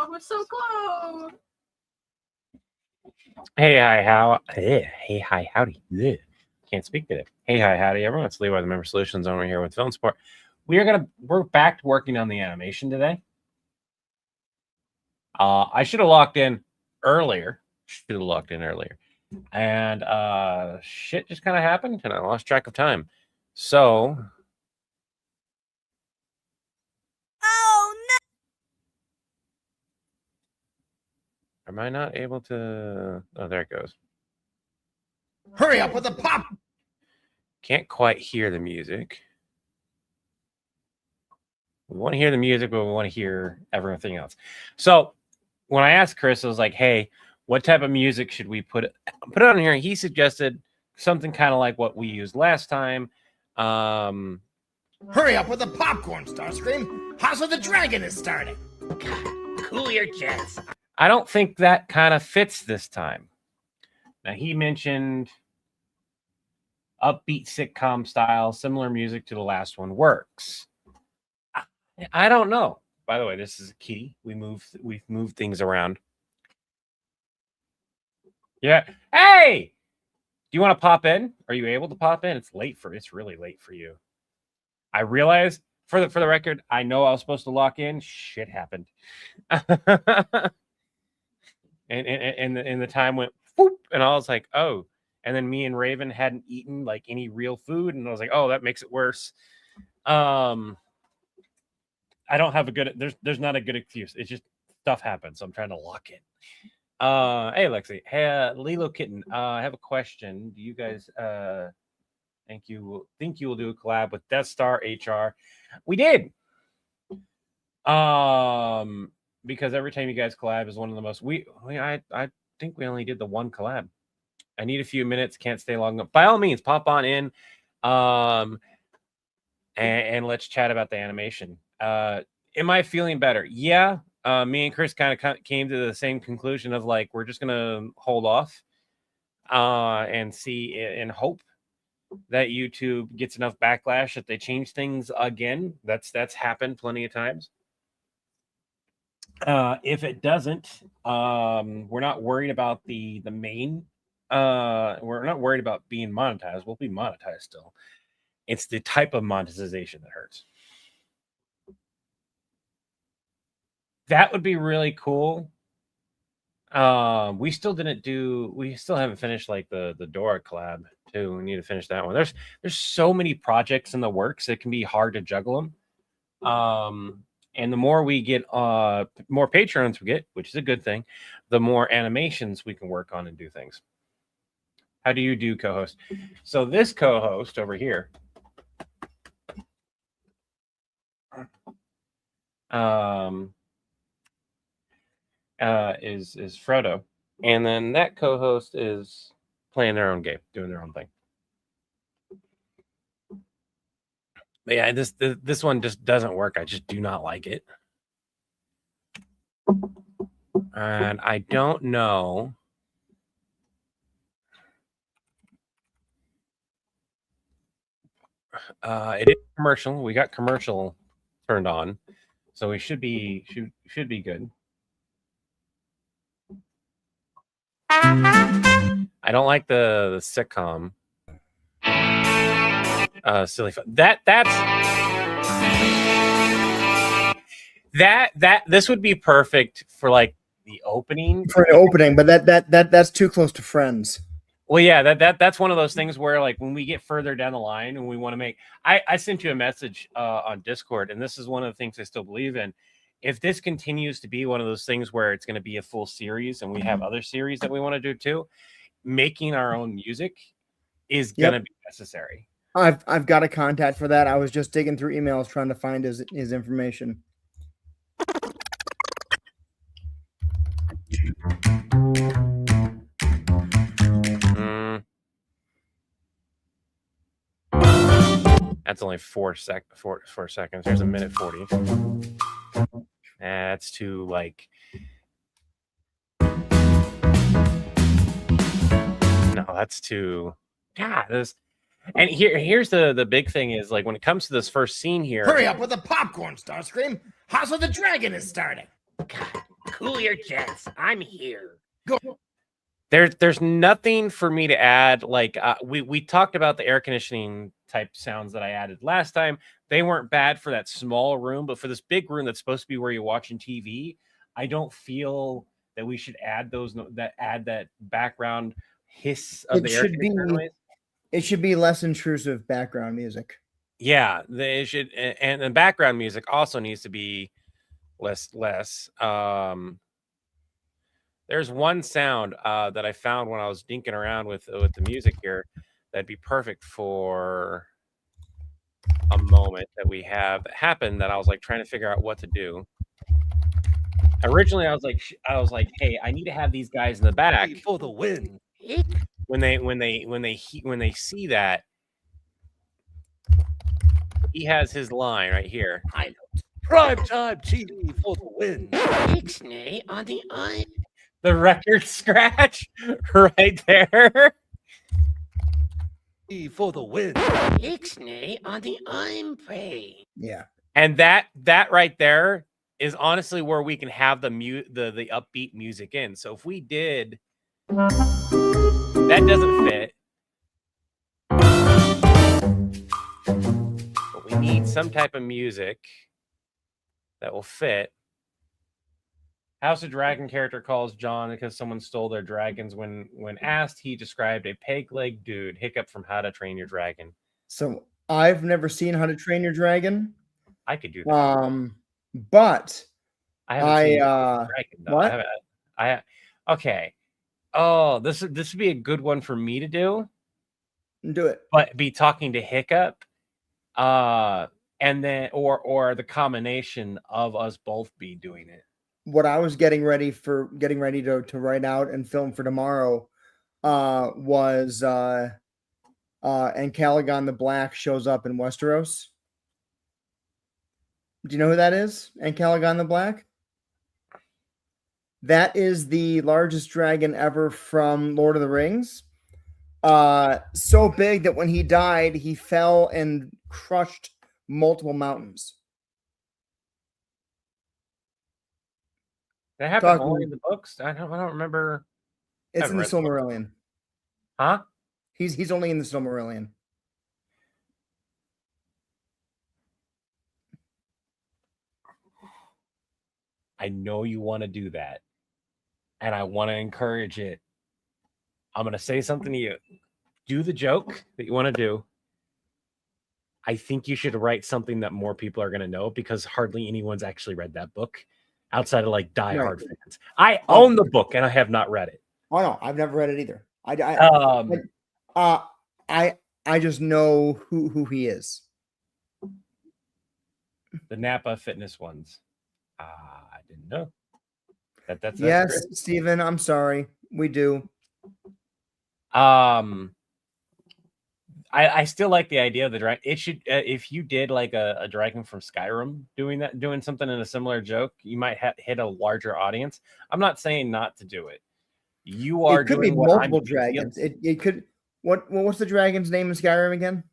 we're so close. Hey, hi, howdy. Ugh. Can't speak today. Hey, hi, howdy, everyone. It's Leroy, the Member Solutions owner here with Film Support. We're back to working on the animation today. I should have locked in earlier. And shit just kind of happened, and I lost track of time. So, oh no! Am I not able to? Oh, there it goes. Hurry up with the pop! Can't quite hear the music. We want to hear the music, but we want to hear everything else. So when I asked Chris, I was like, hey, what type of music should we put on here? He suggested something kind of like what we used last time. Hurry up with the popcorn, Starscream. House of the Dragon is starting. God, cool your jets. I don't think that kind of fits this time. Now, he mentioned upbeat sitcom style, similar music to the last one works. I don't know. By the way, this is a key. We've moved things around. Yeah. Hey, do you want to pop in? Are you able to pop in? It's really late for you. I realize for the record, I know I was supposed to lock in. Shit happened. and the time went whoop, and I was like, oh. And then me and Raven hadn't eaten like any real food, and I was like, oh, that makes it worse. I don't have a good. There's not a good excuse. It's just stuff happens. So I'm trying to lock in. Hey Lexi. Hey Lilo Kitten. I have a question. Do you guys think you will do a collab with Death Star HR? We did. Because every time you guys collab is one of the most. I think we only did the one collab. I need a few minutes. Can't stay long. By all means, pop on in. And let's chat about the animation. Am I feeling better? Yeah. Me and Chris kind of came to the same conclusion of like, we're just going to hold off and see and hope that YouTube gets enough backlash that they change things again. That's happened plenty of times. If it doesn't, we're not worried about the main. We're not worried about being monetized. We'll be monetized still. It's the type of monetization that hurts. That would be really cool. We still haven't finished like the Dora collab too. We need to finish that one. There's so many projects in the works. It can be hard to juggle them. And the more we get, more patrons we get, which is a good thing, the more animations we can work on and do things. How do you do, co-host? So this co-host over here is Frodo, and then that co-host is playing their own game, doing their own thing. But yeah, this one just doesn't work. I just do not like it, and I don't know. It is commercial. We got commercial turned on, so we should be good. I don't like the sitcom. Silly fun. This would be perfect for like the opening. For an opening, but that's too close to Friends. Well, yeah, that's one of those things where like when we get further down the line and we want to make, I sent you a message on Discord, and this is one of the things I still believe in. If this continues to be one of those things where it's going to be a full series and we have other series that we want to do too, making our own music is going to be necessary. I've got a contact for that. I was just digging through emails trying to find his information. That's only 4 seconds. There's a minute 40. That's too like. No, that's too. God, this. And here's the big thing is like when it comes to this first scene here. Hurry up with the popcorn, Starscream. House of the Dragon is starting. God, Cool your jets. I'm here. There's nothing for me to add. Like we talked about the air conditioning type sounds that I added last time. They weren't bad for that small room, but for this big room that's supposed to be where you're watching TV, I don't feel that we should add that background hiss of It the air should be- conditioner noise. It should be less intrusive background music. Yeah, they should, and the background music also needs to be less. There's one sound that I found when I was dinking around with the music here that'd be perfect for a moment that we have that happened that I was like trying to figure out what to do. Originally, I was like, hey, I need to have these guys in the back For the win. when they see that. He has his line right here. Prime time TV for the win. Ixnay on the eye. The record scratch right there. For the win. Ixnay on the I'm prey. Yeah. And that right there is honestly where we can have the upbeat music in. So if we did, that doesn't fit. But we need some type of music that will fit. House of Dragon character calls John because someone stole their dragons. When asked, he described a peg-leg dude. Hiccup from How to Train Your Dragon. So I've never seen How to Train Your Dragon. I could do that. But I haven't seen I Dragon, though. what? Okay. Oh, this would be a good one for me to do, Do it. but be talking to Hiccup, and then or the combination of us both be doing it. What I was getting ready to write out and film for tomorrow was and Calagon the Black shows up in Westeros. Do you know who that is? And Calagon the Black? That is the largest dragon ever from Lord of the Rings. So big that when he died, he fell and crushed multiple mountains. That happened Talking- only in the books. I don't remember. It's I've in the read the book. Silmarillion. Huh? He's only in the Silmarillion. I know you want to do that, and I want to encourage it. I'm going to say something to you. Do the joke that you want to do. I think you should write something that more people are going to know because hardly anyone's actually read that book outside of like diehard fans. I own the book and I have not read it. Oh no, I've never read it either. I just know who he is. The Napa Fitness ones. I didn't know. That's Yes, great. Steven, I'm sorry. We do. I still like the idea of the dragon. It should if you did like a dragon from Skyrim doing something in a similar joke, you might hit a larger audience. I'm not saying not to do it. You are It could be doing what I'm multiple doing. dragons. It could. What's the dragon's name in Skyrim again?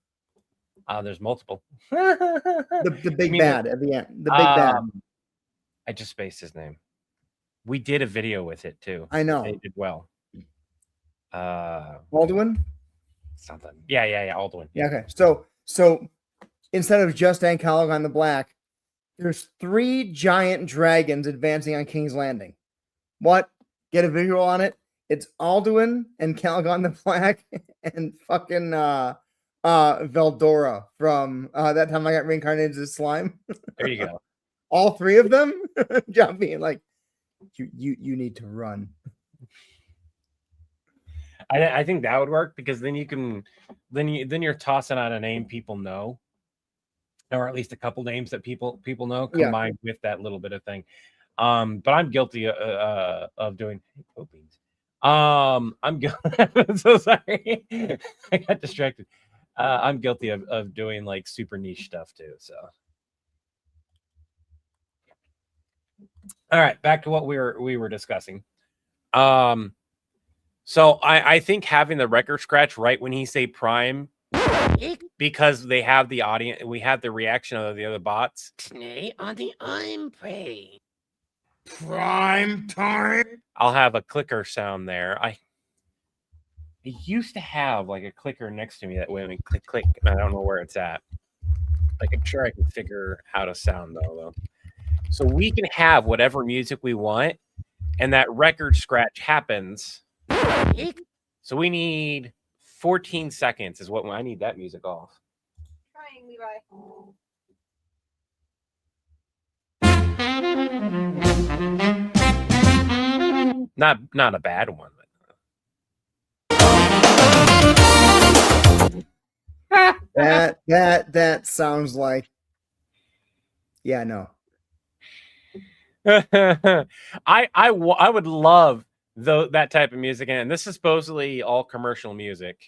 There's multiple. The big I mean, bad at the end. The big bad. I just spaced his name. We did a video with it too. I know. It did well. Alduin? Something. Yeah. Alduin. Yeah, okay. So instead of just Calagon the Black, there's 3 giant dragons advancing on King's Landing. What? Get a visual on it. It's Alduin and Calagon the Black and fucking Veldora from that time I got reincarnated as slime. There you go. All 3 of them jumping like you need to run. I think that would work because then you can then you're tossing out a name people know, or at least a couple names that people know Yeah. combined with that little bit of thing. But I'm guilty of doing beans. I'm guilty. So sorry, I got distracted. I'm guilty of doing like super niche stuff too. So, all right, back to what we were discussing. So I think having the record scratch right when he say prime, because they have the audience, we have the reaction of the other bots. Ixnay on the I'm prey. Prime time. I'll have a clicker sound there. I used to have like a clicker next to me that way, click, click. And I don't know where it's at. Like, I'm sure I can figure out a sound though. So we can have whatever music we want, and that record scratch happens. So we need 14 seconds is what I need that music off. Trying, Levi. Not a bad one. That sounds like, yeah, no. I would love that type of music, and this is supposedly all commercial music.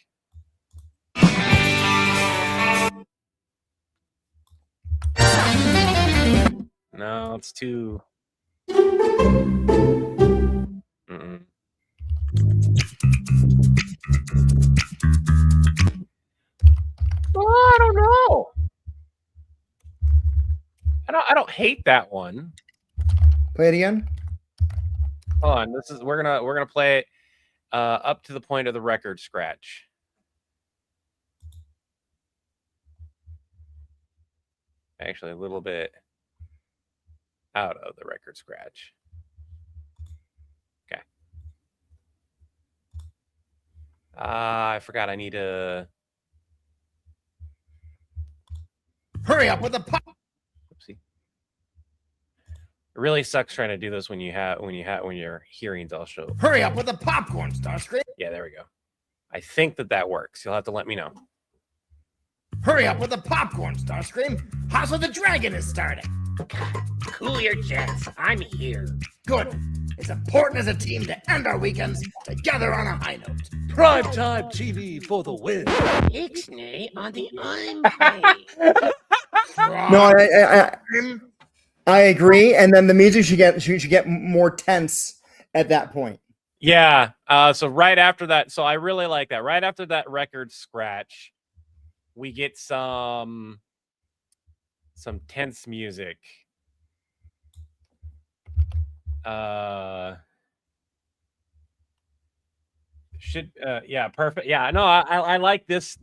No, it's too. Mm-mm. Well, I don't know. I don't hate that one. Play it again. Hold on, we're gonna play it up to the point of the record scratch. Actually, a little bit out of the record scratch. Okay. I forgot I need to. Hurry up with the pop. Oopsie. It really sucks trying to do this when your hearing's all show. Hurry up with the popcorn, Starscream. Yeah, there we go. I think that works. You'll have to let me know. Hurry up with the popcorn, Starscream. House of the Dragon is starting. Cool your jets. I'm here. Good. It's important as a team to end our weekends together on a high note. Primetime TV for the win. Ixnay on the I'm No, I agree. And then the music should get more tense at that point. Yeah. So right after that, so I really like that. Right after that record scratch, we get some tense music. Yeah, perfect. Yeah, no, I like this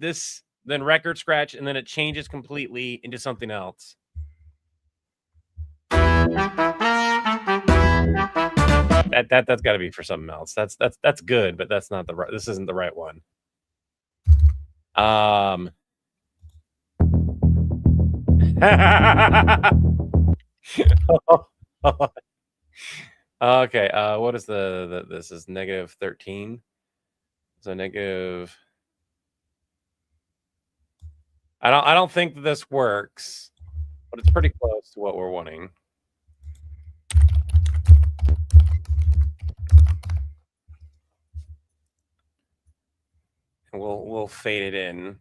then record scratch, and then it changes completely into something else. That's got to be for something else. That's good, but that's not the right. This isn't the right one. Okay. What is this is -13. So negative. I don't think that this works, but it's pretty close to what we're wanting. And we'll fade it in. In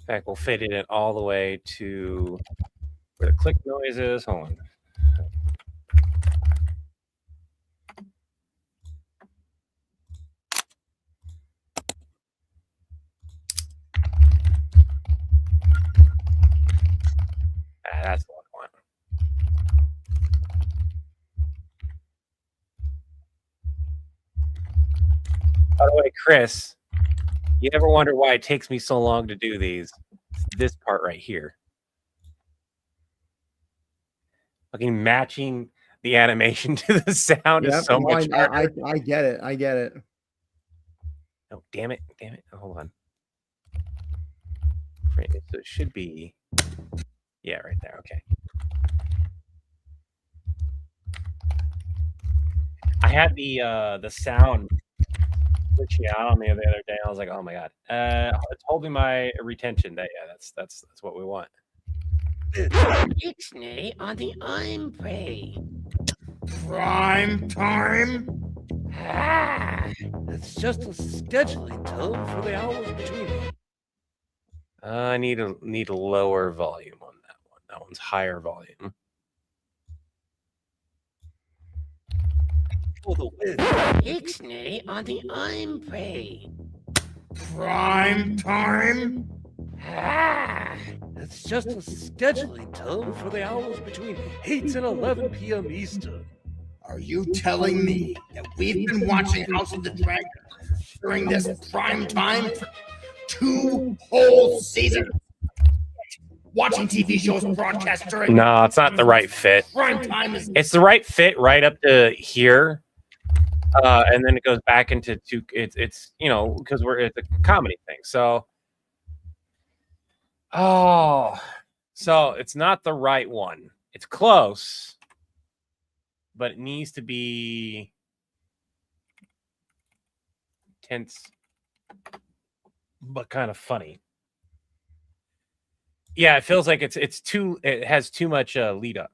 fact, we'll fade it in all the way to where the click noise is. Hold on. That's the one I want. By the way, Chris, you ever wonder why it takes me so long to do these? It's this part right here. Fucking matching the animation to the sound is so much harder. I get it. I get it. Oh, damn it. Damn it. Hold on. Right, so it should be... Yeah, right there. Okay. I had the sound glitching out on me the other day. I was like, oh my god. It's holding my retention. Yeah, that's what we want. Ixnay on the I'm prey. Prime time. It's just a scheduling tone for the hours between. I need a lower volume on that one. That one's higher volume. For the win. Ixnay on the I'm prey. Prime time. It's just a scheduling term for the hours between 8 and 11 p.m. Eastern. Are you telling me that we've been watching House of the Dragon during this prime time for 2 whole seasons? Watching TV shows broadcast during No, it's not the right fit. prime time is It's the right fit right up to here, and then it goes back into two. It's you know because it's a comedy thing. So, so it's not the right one. It's close, but it needs to be tense, but kind of funny. Yeah, it feels like it's too. It has too much lead up.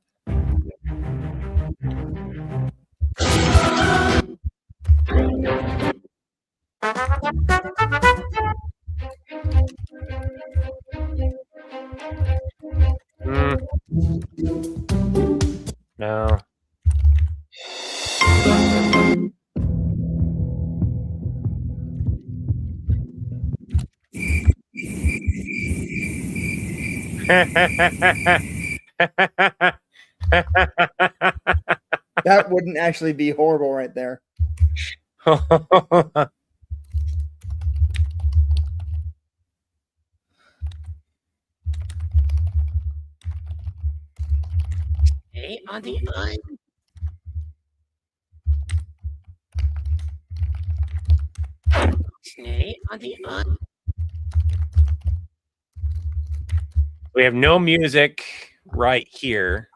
No. That wouldn't actually be horrible right there. Stay on the line. Stay on the line. We have no music right here.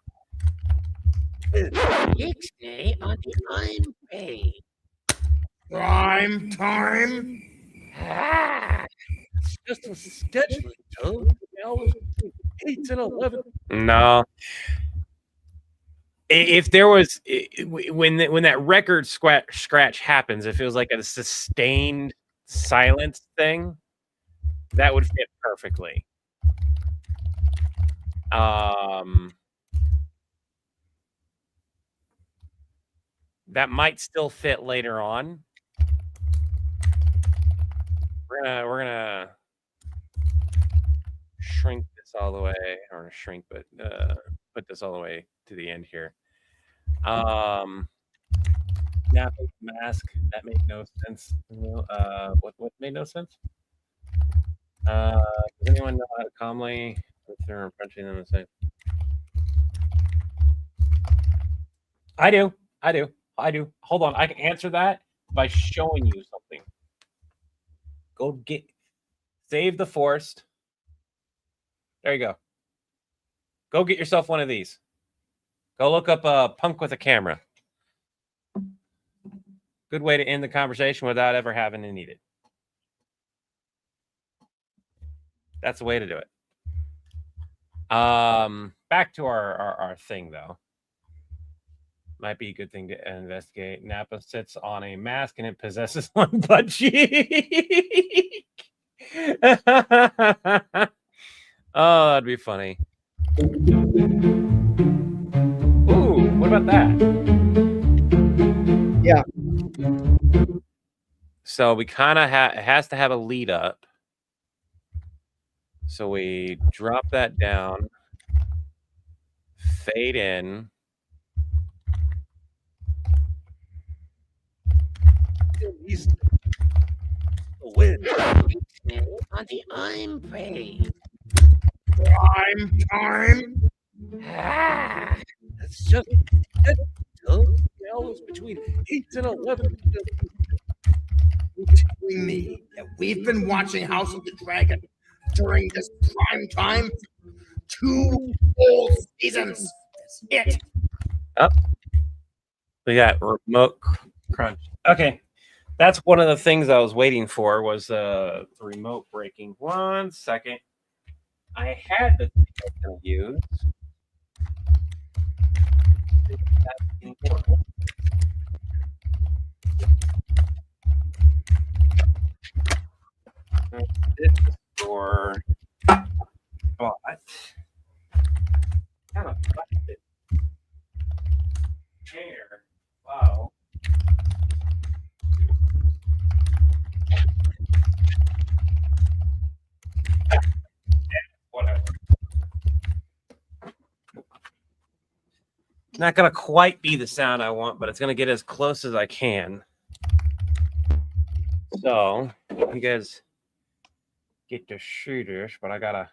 Stay on the line. Hey. prime time. It's just a scheduling term for the hours between 8 and 11. No. If there was when that record scratch happens, it feels like a sustained silence thing. That would fit perfectly. That might still fit later on. We're gonna shrink this all the way, or shrink, but put this all the way to the end here. Napping mask, that made no sense. What made no sense? Does anyone know how to calmly put their punching them and say? I do. Hold on, I can answer that by showing you something. Go get Save the Forest. There you go. Go get yourself one of these. Go look up Punk with a Camera. Good way to end the conversation without ever having to need it. That's the way to do it. Back to our thing though. Might be a good thing to investigate. Nappa sits on a mask and it possesses one butt cheek. Oh, that'd be funny. Ooh, what about that? Yeah. So we kind of it has to have a lead up. So we drop that down, fade in. He's the win. Stay on the line. Pray. Prime time. It's just a scheduling term for the hours between 8 and 11. You telling me that we've been watching House of the Dragon during this prime time for 2 whole seasons? That's it. We got remote crunch. Okay. That's one of the things I was waiting for was the remote breaking. 1 second. I had the thing I was going to use. This is for what? Kind of busted chair. Wow. Not gonna quite be the sound I want, but it's gonna get as close as I can. So you guys get to see this, but I gotta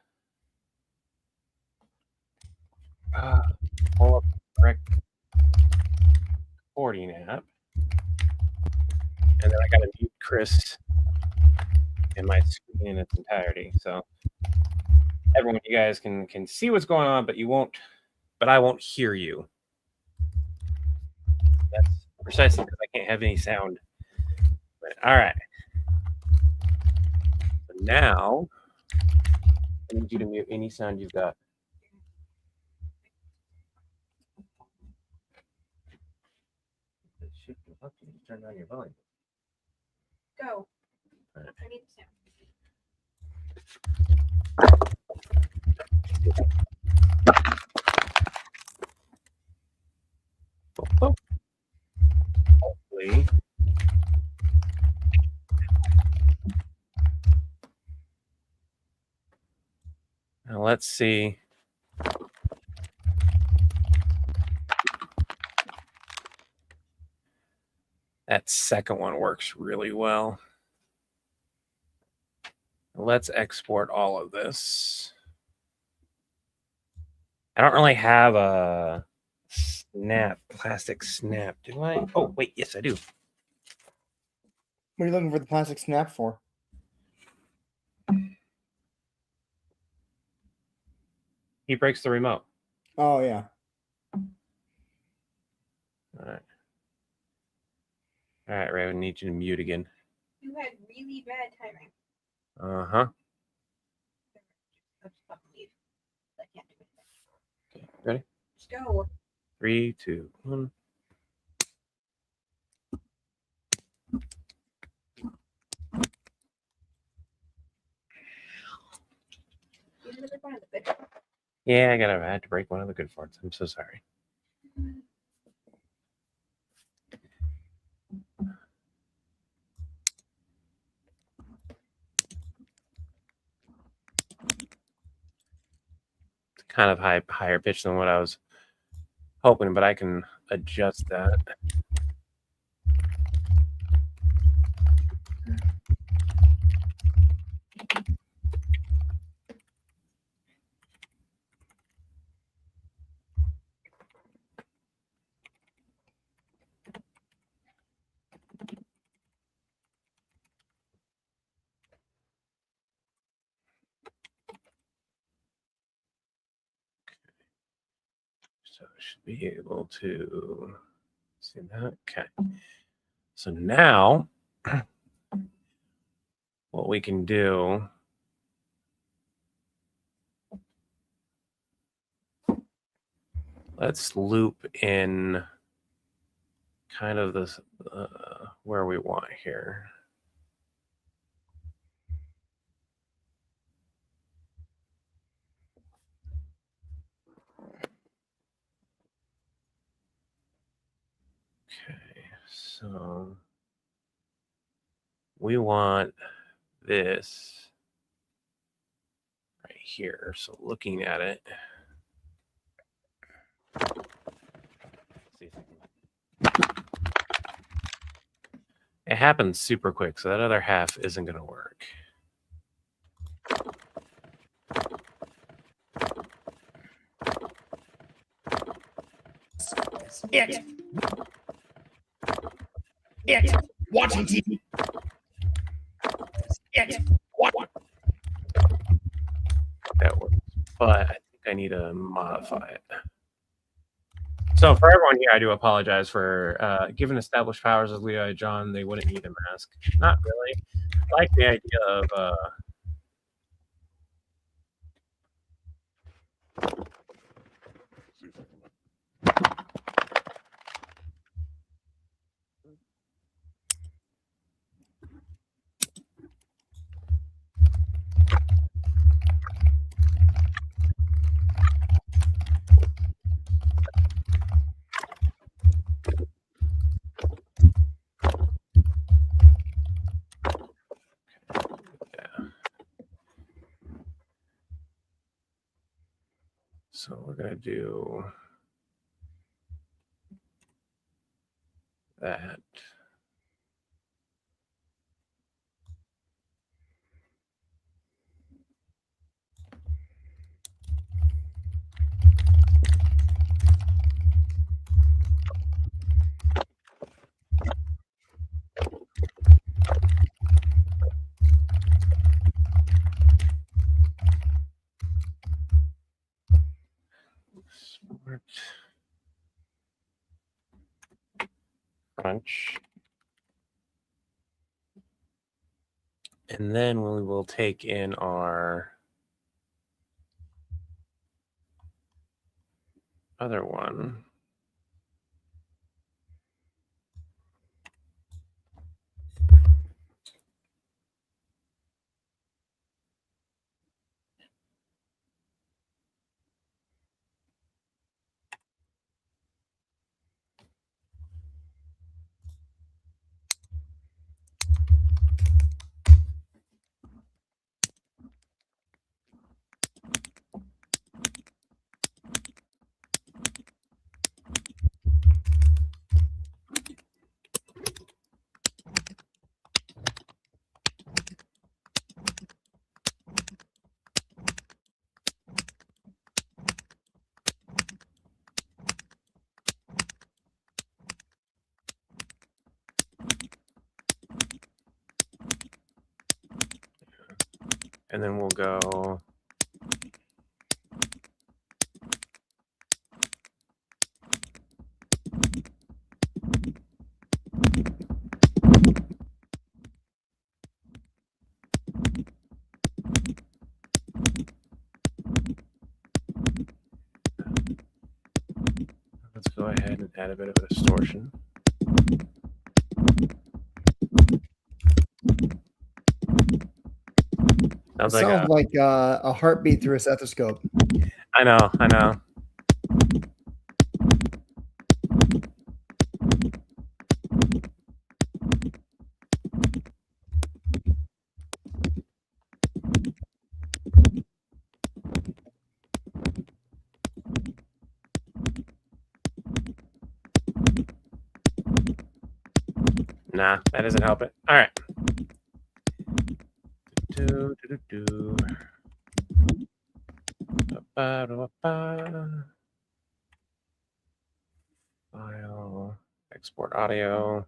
pull up the correct recording app, and then I gotta mute Chris and my screen in its entirety. So everyone, you guys can see what's going on, but I won't hear you. That's precisely because I can't have any sound. But, all right. So now I need you to mute any sound you've got. Turn down your volume. Go. All right. I need the sound. Hopefully. Now let's see. That second one works really well. Let's export all of this. I don't really have a plastic snap, do I? Oh, wait, yes, I do. What are you looking for the plastic snap for? He breaks the remote. Oh, yeah. All right. All right, Ray, I need you to mute again. You had really bad timing. Uh-huh. I'll just fucking leave. I can't do it. Okay, ready? Just go. 3, 2, 1. You had another one of the good ones. Yeah, I had to break one of the good parts. I'm so sorry. It's kind of higher pitch than what I was hoping, but I can adjust that. So I should be able to see that. Okay. So now what we can do, let's loop in kind of this where we want here. Okay, so we want this right here. So looking at it, see if I can... It happens super quick, so that other half isn't going to work. It. Watching TV. It. What? That works, but I think I need to modify it. So for everyone here, I do apologize for given established powers as Levi John, they wouldn't need a mask. Not really. I like the idea of so we're gonna do that. Sport. Crunch. And then we will take in our other one. And then we'll go let's go ahead and add a bit of a distortion. Sounds like a heartbeat through a stethoscope. I know. Nah, that doesn't help it. All right. File, export audio.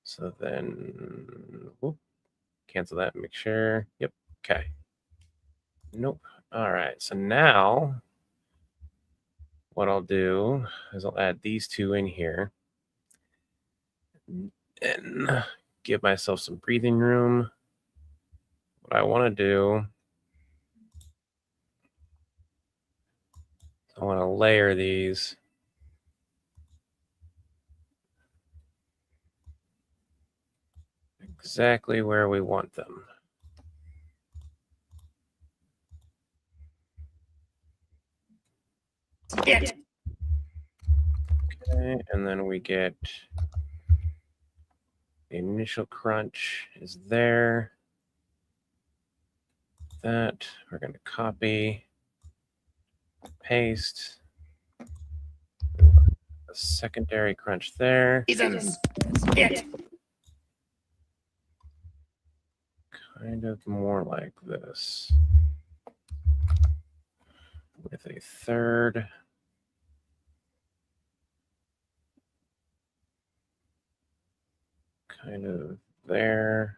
So then, whoop, cancel that, make sure. Yep, okay. Nope. All right, so now what I'll do is I'll add these two in here and give myself some breathing room. What I want to do, I want to layer these. Exactly where we want them. It. Okay, and then we get the initial crunch is there. That we're going to copy, paste, a secondary crunch there. Seasons. It. Kind of more like this. With a third. Kind of there.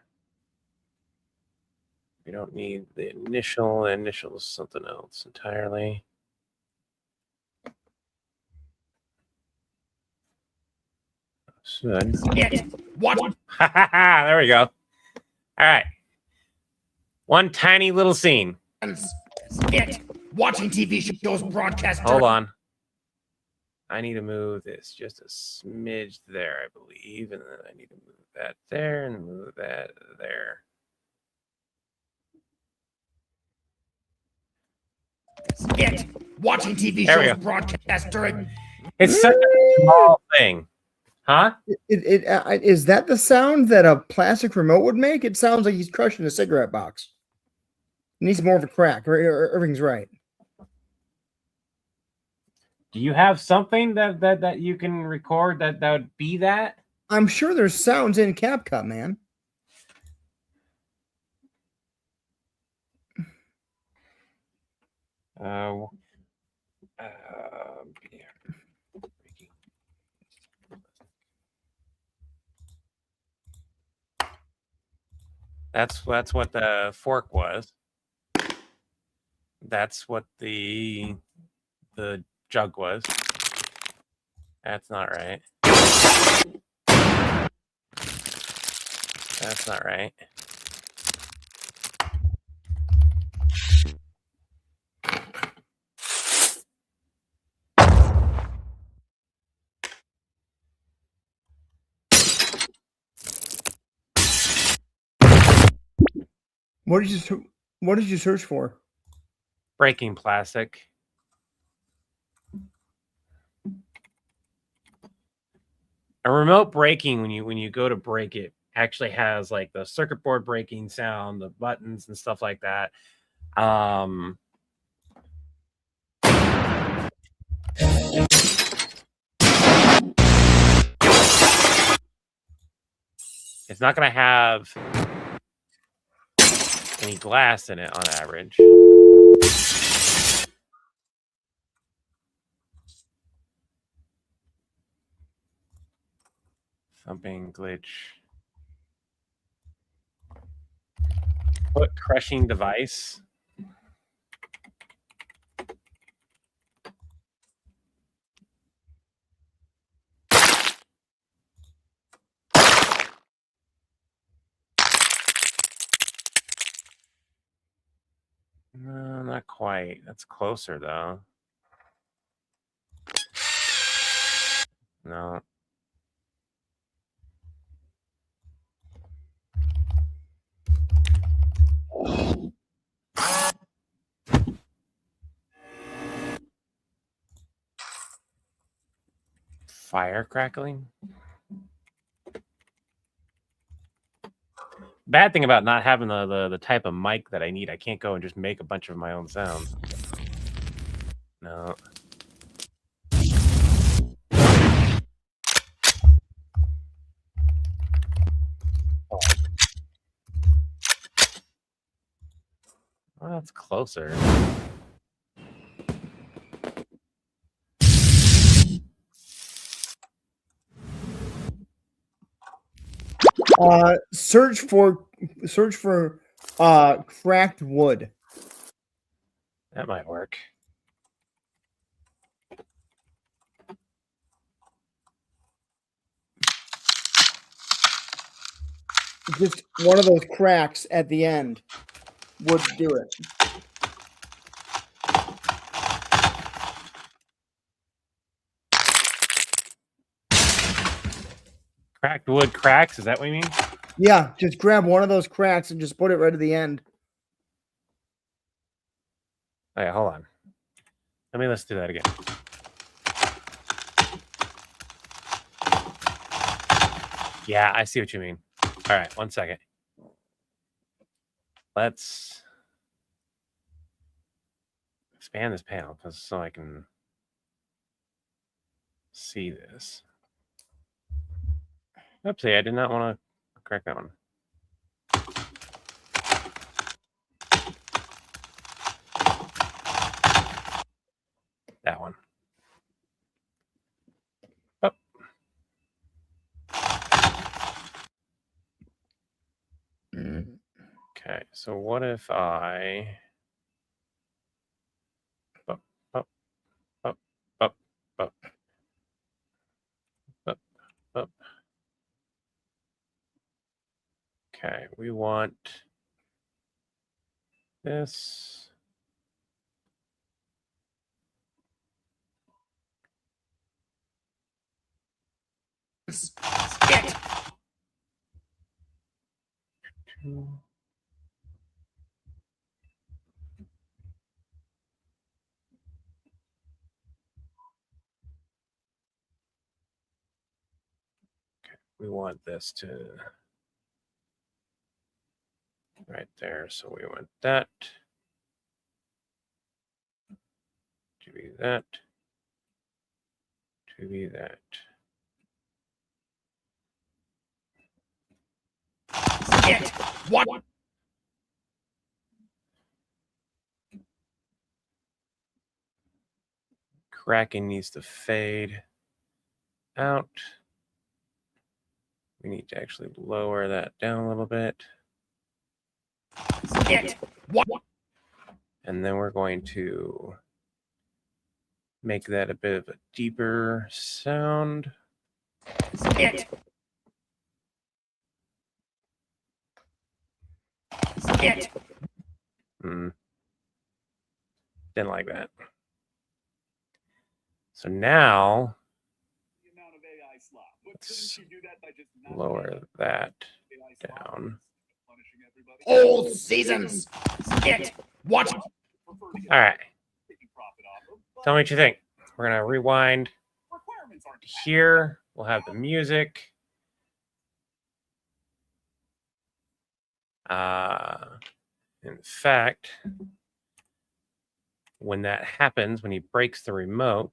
We don't need the initial. The initial is something else entirely. Should. It. What? There we go. All right. One tiny little scene. It. Watching TV shows broadcast. Hold on. I need to move this just a smidge there, I believe. And then I need to move that there and move that there. It. Watching TV There we shows go. broadcast during. It's such a small thing. Huh? Is that the sound that a plastic remote would make? It sounds like he's crushing a cigarette box. needs more of a crack. Irving's right. Do you have something that you can record that would be that? I'm sure there's sounds in CapCut, man. Yeah. That's what the fork was. That's what the jug was. That's not right. That's not right. What did you search for? Breaking plastic. A remote braking, when you go to break it, actually has like the circuit board breaking sound, the buttons and stuff like that. It's not going to have any glass in it on average. Something glitch. Foot crushing device. No, not quite. That's closer though. No. Fire crackling. Bad thing about not having the type of mic that I need, I can't go and just make a bunch of my own sounds. No. Oh. Well, that's closer. Search for cracked wood. That might work. Just one of those cracks at the end would do it. Cracked wood cracks, is that what you mean? Yeah, just grab one of those cracks and just put it right at the end. Oh, yeah, hold on. Let's do that again. Yeah, I see what you mean. All right, 1 second. Let's expand this panel so I can see this. Oopsie, I did not want to correct that one. That one. Oh. Okay, so what if I... Up, up, up, up, up, up, up. Okay, we want this. Skit. Okay, we want this to right there. So we want that. to be that, to be that. It. What? Kraken needs to fade out. We need to actually lower that down a little bit. It. What? And then we're going to make that a bit of a deeper sound. It. It. Didn't like that. So now let's lower that down. Whole seasons. It. What? All right. Tell me what you think. We're going to rewind here. We'll have the music. In fact, when that happens, when he breaks the remote,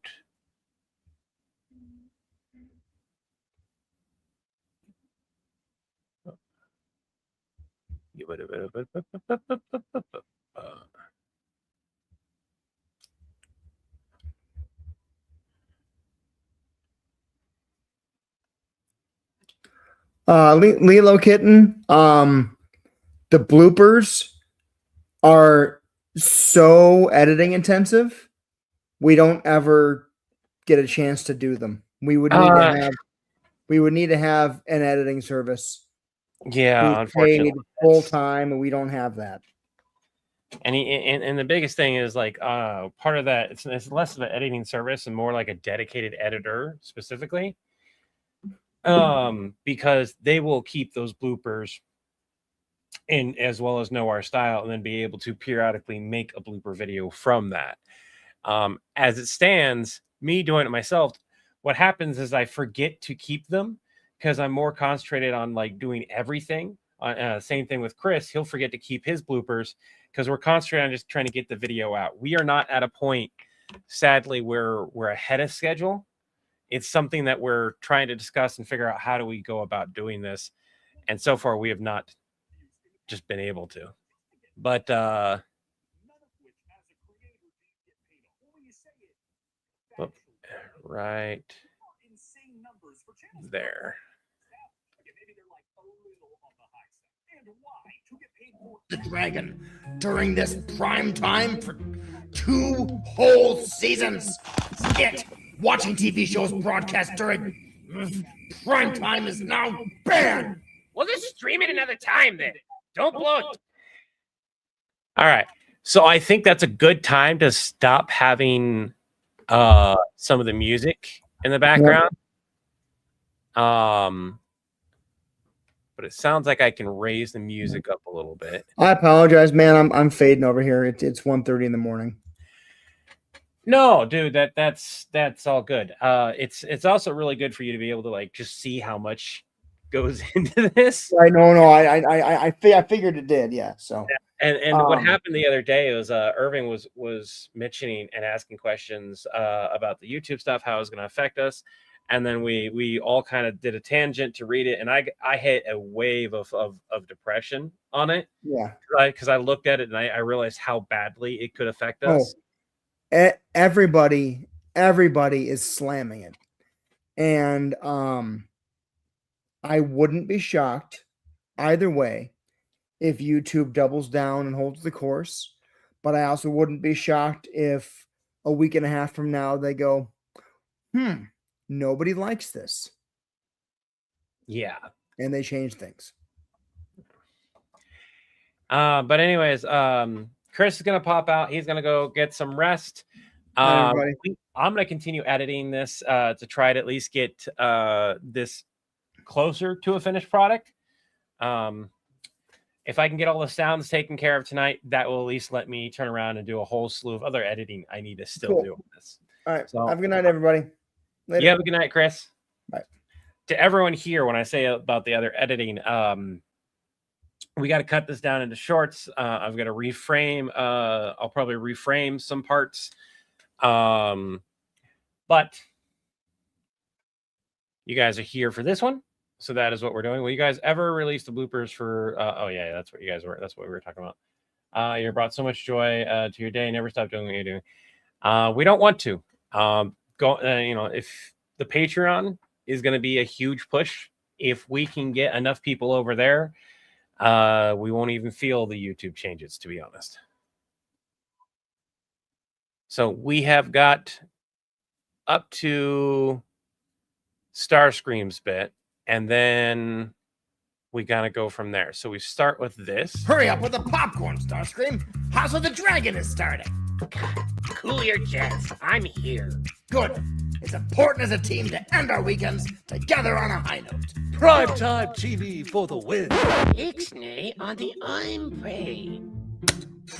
Lilo Kitten, the bloopers are so editing intensive. We don't ever get a chance to do them. We would need to have an editing service. yeah, unfortunately, full time, and we don't have that. And the biggest thing is like part of that it's less of an editing service and more like a dedicated editor specifically, because they will keep those bloopers in as well as know our style and then be able to periodically make a blooper video from that. As it stands, me doing it myself, what happens is I forget to keep them because I'm more concentrated on like doing everything. Same thing with Chris. He'll forget to keep his bloopers because we're concentrated on just trying to get the video out. We are not at a point, sadly, where we're ahead of schedule. It's something that we're trying to discuss and figure out how do we go about doing this. And so far, we have not just been able to. But right there. The Dragon during this prime time for 2 whole seasons. It. Watching TV shows broadcast during prime time is now banned. Well, just stream it another time then. Don't blow it. All right. So I think that's a good time to stop having some of the music in the background. But it sounds like I can raise the music up a little bit. I apologize, man. I'm fading over here. It's 1:30 in the morning. No, dude, that's all good. It's also really good for you to be able to like just see how much goes into this. Right? No. I figured it did. Yeah. So. And what happened the other day was Irving was mentioning and asking questions about the YouTube stuff, how it was going to affect us, and then we all kind of did a tangent to read it, and I hit a wave of depression on it. Yeah, because I looked at it and I realized how badly it could affect us. Everybody is slamming it, and I wouldn't be shocked either way if YouTube doubles down and holds the course, but I also wouldn't be shocked if a week and a half from now they go, nobody likes this. Yeah. And they change things. But anyways, Chris is going to pop out. He's going to go get some rest. I'm going to continue editing this to try to at least get this closer to a finished product. If I can get all the sounds taken care of tonight, that will at least let me turn around and do a whole slew of other editing I need to still do on this. All right. So, have a good night, everybody. Later. You have a good night, Chris. Bye. To everyone here, when I say about the other editing, we got to cut this down into shorts. I've got to reframe. I'll probably reframe some parts But you guys are here for this one, so that is what we're doing. Will you guys ever release the bloopers for? Oh yeah, that's what you guys were. That's what we were talking about. You brought so much joy to your day. Never stop doing what you're doing. We don't want to. If the Patreon is going to be a huge push, if we can get enough people over there, we won't even feel the YouTube changes, to be honest. So we have got up to Starscream's bit, and then we gotta go from there. So we start with this. Hurry up with the popcorn, Starscream. House of the Dragon is starting. Cool your jets. I'm here. Good. It's important as a team to end our weekends together on a high note. Primetime TV for the win. Ixnay on the I'm prey.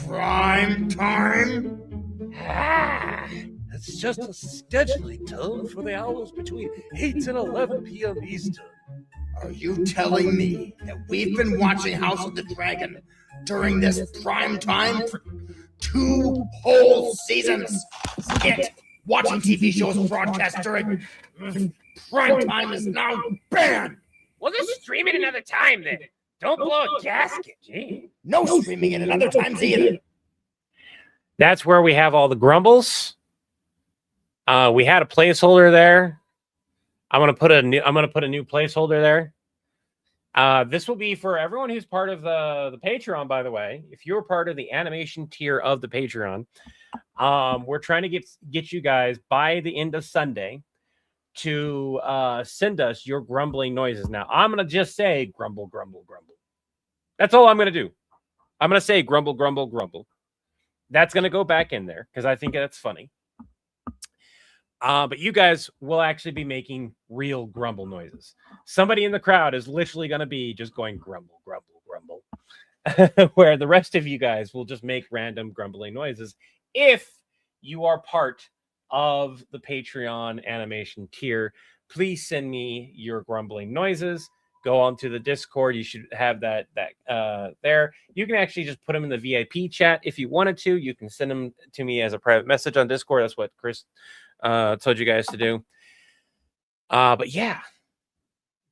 Prime time? Ah! It's just a scheduling tone for the hours between 8 and 11 p.m. Eastern. Are you telling me that we've been watching House of the Dragon during this prime time for 2 whole seasons? It, watching TV shows broadcast during prime time is now banned. Well, just stream it another time then. Don't blow a gasket. Gee. No streaming it at other times either. That's where we have all the grumbles. We had a placeholder there. I'm gonna put a new placeholder there. This will be for everyone who's part of the Patreon, by the way. If you're part of the animation tier of the Patreon, we're trying to get you guys by the end of Sunday to send us your grumbling noises. Now, I'm gonna just say grumble, grumble, grumble. That's all I'm gonna do. I'm gonna say grumble, grumble, grumble. That's gonna go back in there because I think that's funny. But you guys will actually be making real grumble noises. Somebody in the crowd is literally going to be just going grumble, grumble, grumble, where the rest of you guys will just make random grumbling noises. If you are part of the Patreon animation tier, please send me your grumbling noises. Go on to the Discord. You should have that there. You can actually just put them in the VIP chat if you wanted to. You can send them to me as a private message on Discord. That's what Chris told you guys to do. But yeah,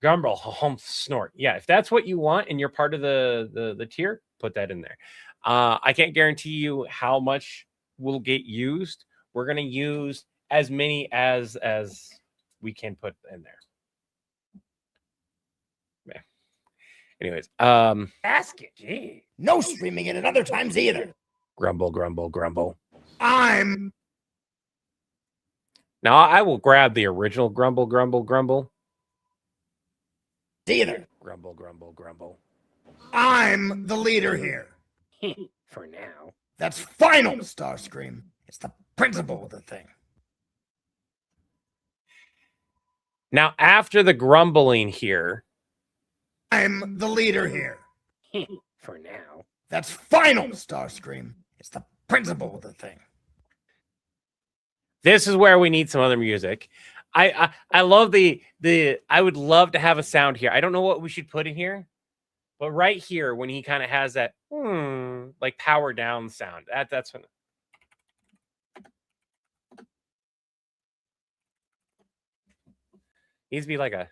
grumble, home, snort. Yeah, if that's what you want and you're part of the tier, put that in there. I can't guarantee you how much will get used. We're gonna use as many as we can put in there. Yeah. Anyways, Gasket. Gee. No streaming it at other times either. grumble, grumble, grumble. I'm Now I will grab the original grumble, grumble, grumble. either. Grumble, grumble, grumble. I'm the leader here. For now. That's final, Starscream. It's the principle of the thing. Now, after the grumbling here, I'm the leader here. For now. That's final, Starscream. It's the principle of the thing. this is where we need some other music. I love the I would love to have a sound here. I don't know what we should put in here, but right here when he kind of has that like power down sound, that's when needs to be like a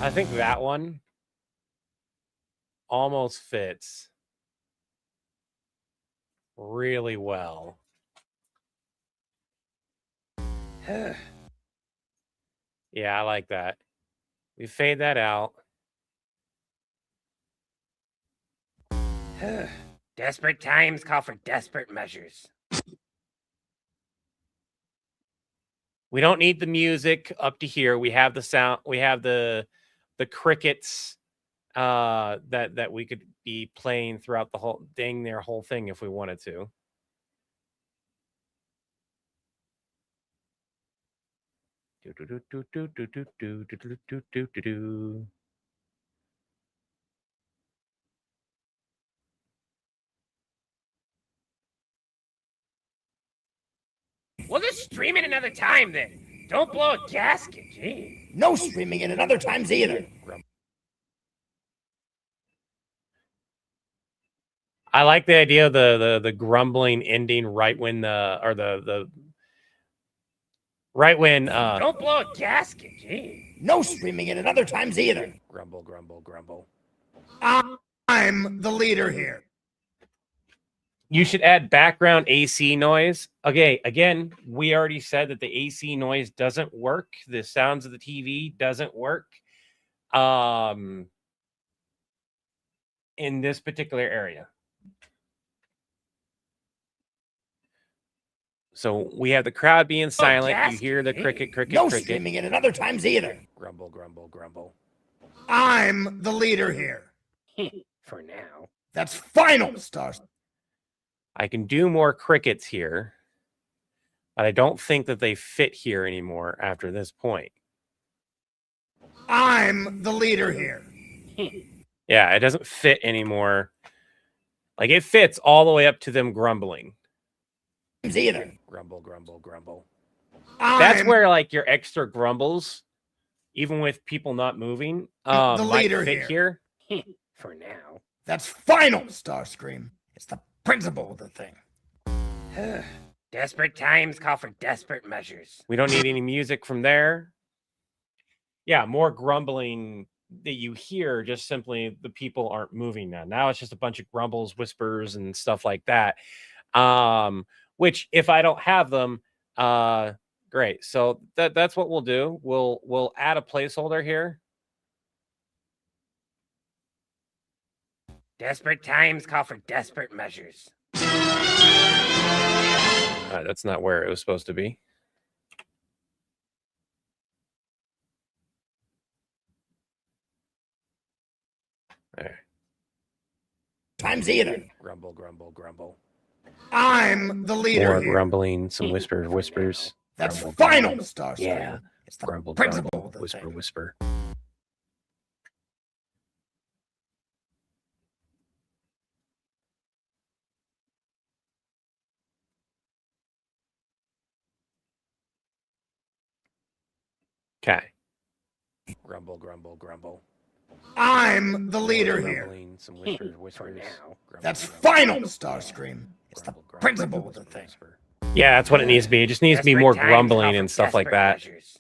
I think that one almost fits really well. Yeah, I like that. We fade that out. Desperate times call for desperate measures. We don't need the music up to here. We have the sound. We have the crickets that we could be playing throughout the whole thing, their whole thing if we wanted to. Well, just stream it another time then. Don't blow a gasket, gee. No streaming it at other times either. I like the idea of the grumbling ending right when the right when Don't blow a gasket, gee. No streaming it at other times either. Grumble, grumble, grumble. I'm the leader here. you should add background AC noise. Okay, again, we already said that the AC noise doesn't work. The sounds of the TV doesn't work. In this particular area. So we have the crowd being silent. You hear the cricket, cricket, No cricket. streaming it at other times either. Grumble, grumble, grumble. I'm the leader here. For now. That's final, Stars. I can do more crickets here, but I don't think that they fit here anymore after this point. I'm the leader here. Yeah, it doesn't fit anymore. Like it fits all the way up to them grumbling. Either. Grumble, grumble, grumble. That's where like your extra grumbles, even with people not moving, the might leader fit here. here. For now. That's final, Starscream. It's the principle of the thing. Desperate times call for desperate measures. We don't need any music from there. Yeah, more grumbling that you hear, just simply the people aren't moving now. Now it's just a bunch of grumbles, whispers, and stuff like that. Which if I don't have them, great. So that's what we'll do. We'll add a placeholder here. Desperate times call for desperate measures. That's not where it was supposed to be. There. Times either. Grumble, grumble, grumble. I'm the leader More here. grumbling, some whispers. That's grumble, final, grumble. Starscream. Yeah. It's the Grumble, principle grumble, of the whisper, thing. whisper. Okay. Grumble, grumble, grumble. I'm the leader here. Grumbling, some whispers, For whispers. now. Grumble, That's grumble, final, grumble. Starscream. It's the Grumble, grumble, principle of grumble, the thing. whisper. Yeah, that's what it needs to be. It just needs to be Desperate more times grumbling call for and stuff like desperate that. measures.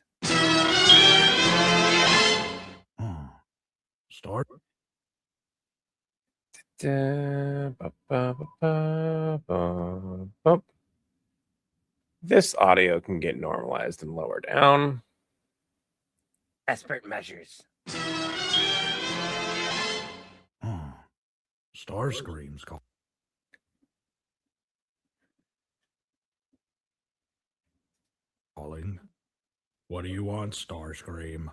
Start. This audio can get normalized and lower down. Desperate measures. Starscream's call. Calling. What do you want, Starscream?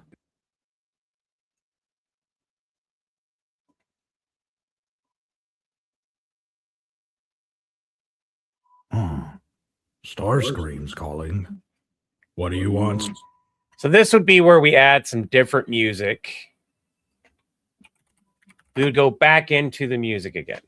Starscream's calling. What do you want? So this would be where we add some different music. We would go back into the music again.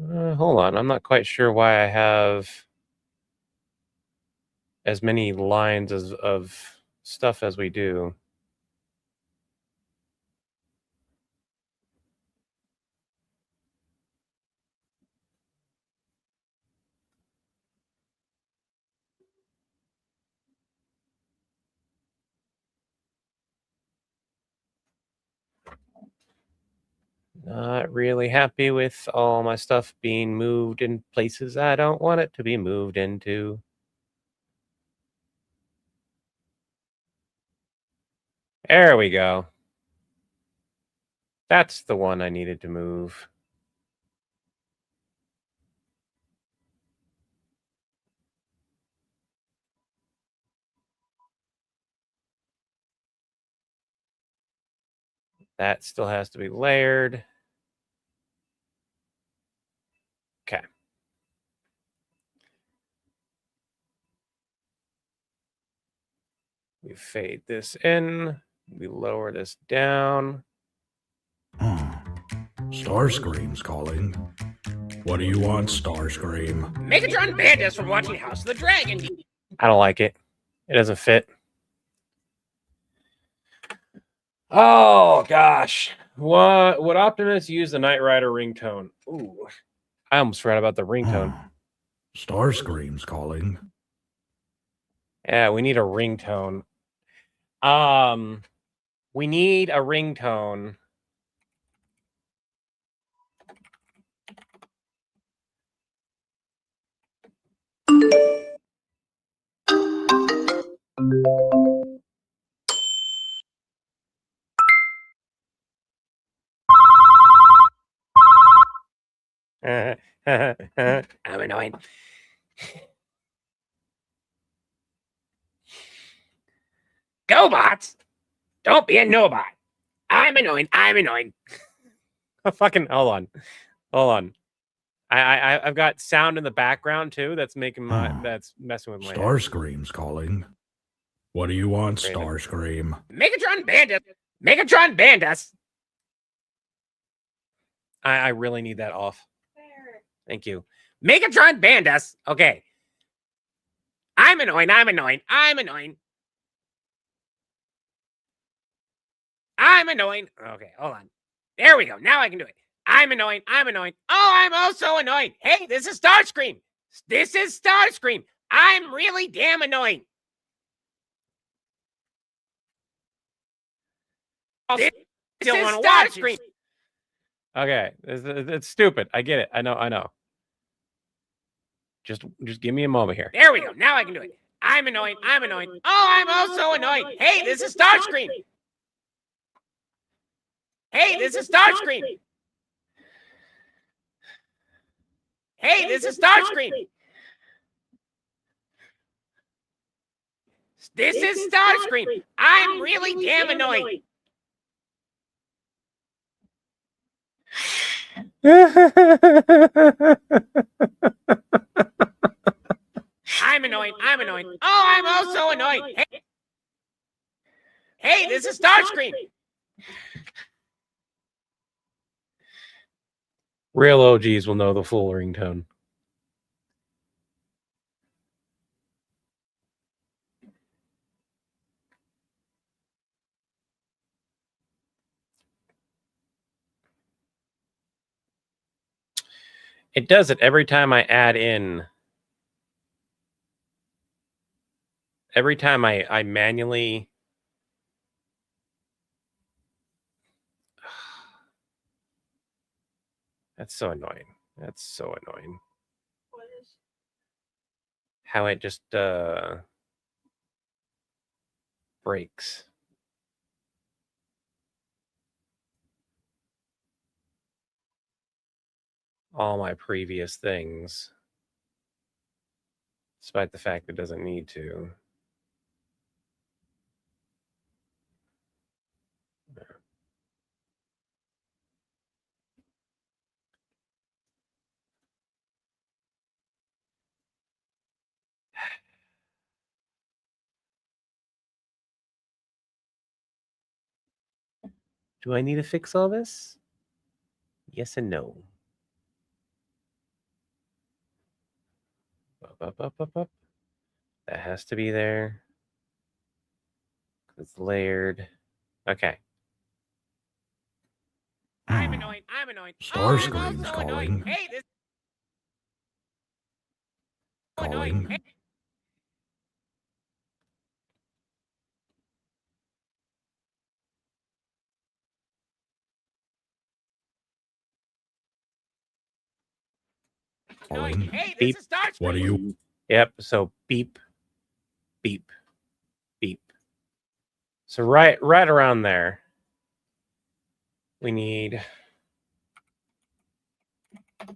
Hold on. I'm not quite sure why I have as many lines of stuff as we do. Not really happy with all my stuff being moved in places I don't want it to be moved into. There we go. That's the one I needed to move. That still has to be layered. Okay. We fade this in. We lower this down. Starscream's calling. What do you want, Starscream? Megatron banned us from watching House of the Dragon. I don't like it. It doesn't fit. Oh gosh. What would Optimus use the Knight Rider ringtone? Ooh. I almost forgot about the ringtone. Starscream's calling. Yeah, we need a ringtone. We need a ringtone. I'm annoying. Go, bots! Don't be a no-bot. I'm annoying. I'm annoying. Fucking hold on. I've got sound in the background too. That's making my that's messing with my head. Starscream's calling. What do you want, Raven. Starscream? Megatron banned us. Megatron banned us. I really need that off. Where? Thank you. Megatron banned us. Okay. I'm annoying. I'm annoying. I'm annoying. I'm annoying. Okay, hold on. There we go. Now I can do it. I'm annoying. I'm annoying. Oh, I'm also annoying. Hey, this is Starscream. This is Starscream. I'm really damn annoying. This Still is wanna watch Starscream. it. Okay, it's stupid. I get it. I know. Just give me a moment here. There we go. Now I can do it. I'm annoying. I'm annoying. Oh, I'm also annoying. Hey, this is Starscream. Hey, this is Starscream. Hey, this is Starscream. This is Starscream. I'm really damn annoying. I'm annoying. I'm annoying. Oh, I'm also annoying. Hey, this is Starscream. Real OGs will know the full ringtone. It does it every time I add in. Every time I manually. That's so annoying. That's so annoying. What is? How it just breaks. All my previous things, despite the fact it doesn't need to. Do I need to fix all this? Yes and no. Up. That has to be there. It's layered. Okay. I'm annoying. I'm annoying. Starscream's also annoying. calling. Hey, this Calling. Hey. Calling. Hey, this Beep. is Starscream. What do you? Yep. So beep, beep, beep. So right around there, we need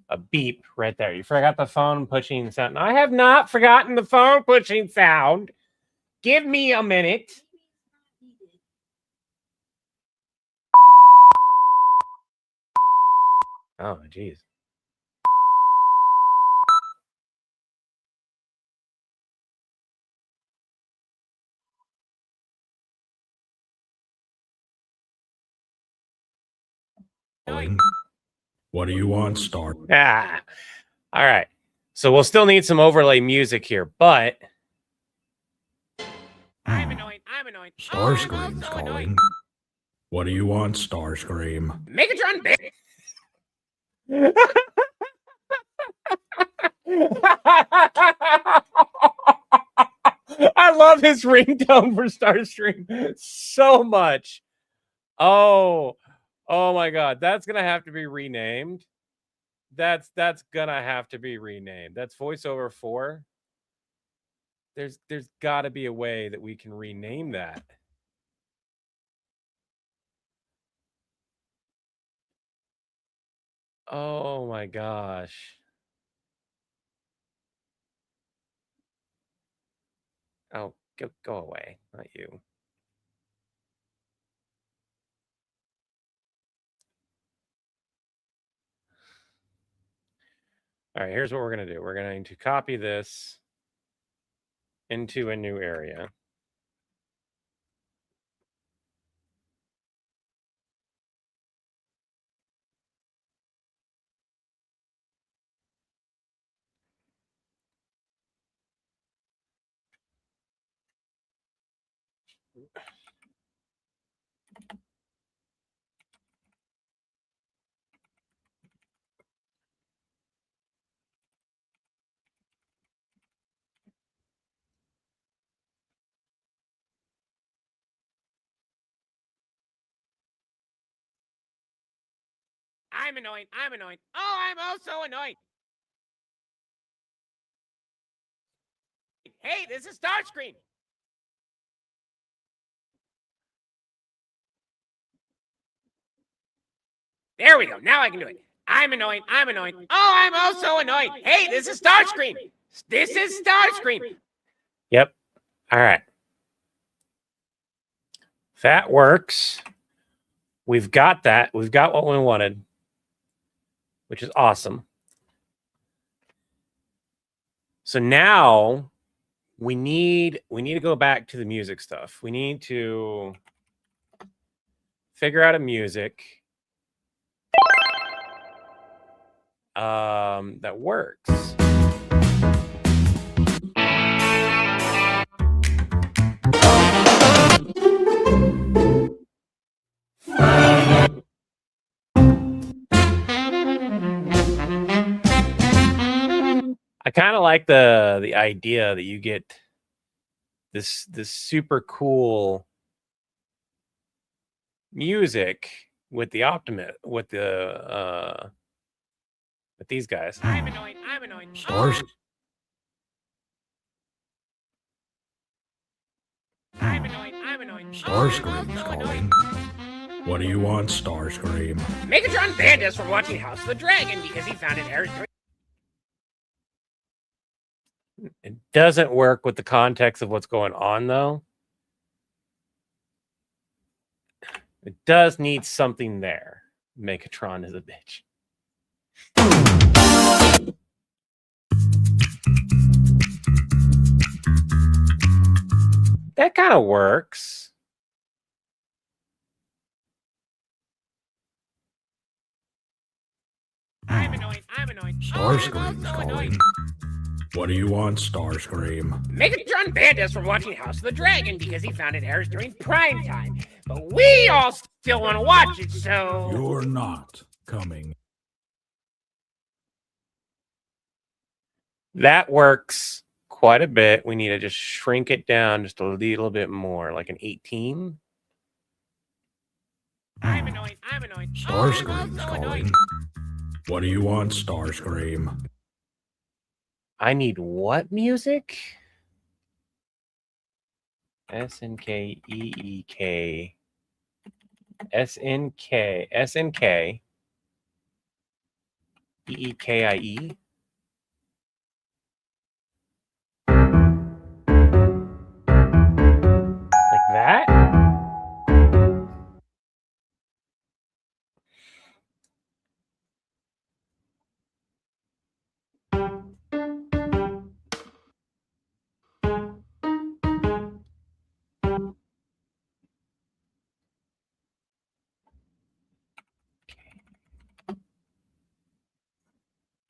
a beep right there. You forgot the phone pushing sound. I have not forgotten the phone pushing sound. Give me a minute. Oh, geez. Calling. What do you want, Star? Ah, all right. So we'll still need some overlay music here, but I'm annoying. I'm annoying. Oh, I'm Starscream's also annoying. calling. What do you want, Starscream? Megatron big. I love his ringtone for Starstream so much. Oh my God, that's gonna have to be renamed. That's gonna have to be renamed. That's voiceover 4. There's got to be a way that we can rename that. Oh my gosh. Oh, go away, not you. All right, here's what we're going to do. We're going to copy this into a new area. I'm annoying. I'm annoying. Oh, I'm also annoying. Hey, this is Starscream. There we go. Now I can do it. I'm annoying. I'm annoying. Oh, I'm also annoyed. Hey, this is Starscream. This is Starscream. Yep. All right. That works. We've got that. We've got what we wanted, which is awesome. So now we need to go back to the music stuff. We need to figure out a music that works. I kind of like the idea that you get this super cool music with the Optimus with these guys. I'm annoying. I'm annoying. Stars. I'm annoying. I'm annoying. Starscream's calling. What do you want, Starscream? Megatron banned us from watching House of the Dragon because he found it airs during. It doesn't work with the context of what's going on, though. It does need something there. Megatron is a bitch. That kind of works. I'm annoying. I'm annoying. Starscream's calling. What do you want, Starscream? Megatron banned us from watching House of the Dragon because he found it airs during prime time. But we all still want to watch it, so. You're not coming. That works quite a bit. We need to just shrink it down just a little bit more, like an 18. I'm annoying. I'm annoying. Starscream's calling. What do you want, Starscream? I need what music? SNKEEK. SNK EEKIE. Like that?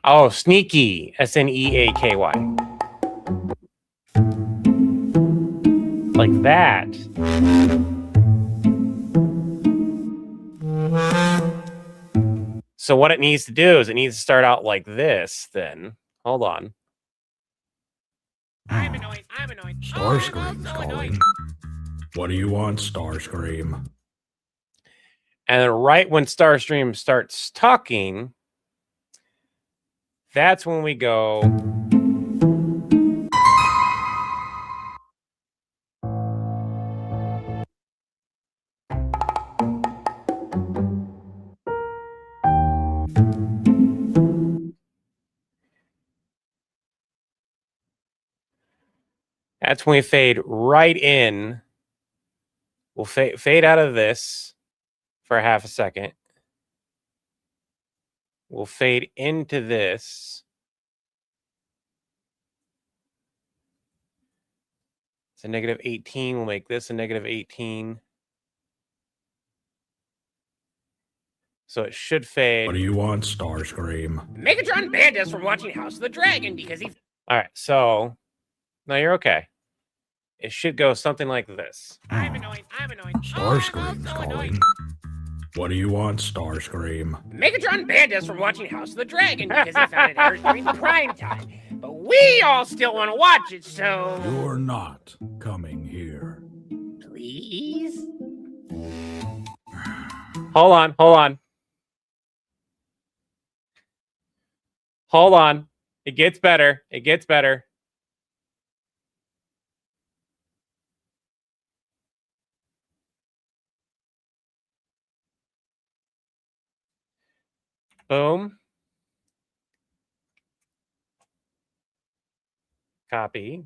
Oh, sneaky. Sneaky. Like that. So what it needs to do is it needs to start out like this then. Hold on. I'm annoyed. I'm annoyed. Starscream's also annoyed. calling. What do you want, Starscream? And then right when Starstream starts talking, that's when we go. That's when we fade right in. We'll fade out of this for half a second. We'll fade into this. It's a negative 18. We'll make this a negative 18. So it should fade. What do you want, Starscream? Megatron banned us from watching House of the Dragon because he. All right, so no, you're okay. It should go something like this. I'm annoyed. I'm annoyed. Starscream's also annoyed. calling. What do you want, Starscream? Megatron banned us from watching House of the Dragon because he found it airs during prime time. But we all still want to watch it, so. You're not coming here. Please? Hold on, hold on. Hold on. It gets better. It gets better. Boom. Copy.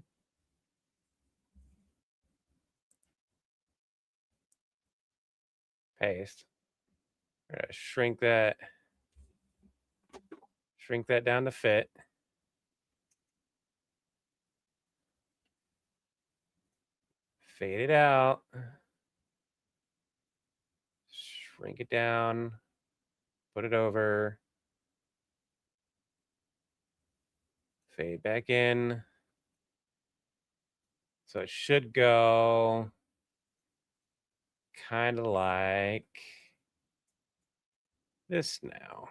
Paste. We're gonna shrink that down to fit. Fade it out. Shrink it down. Put it over. Fade back in. So it should go kind of like this now.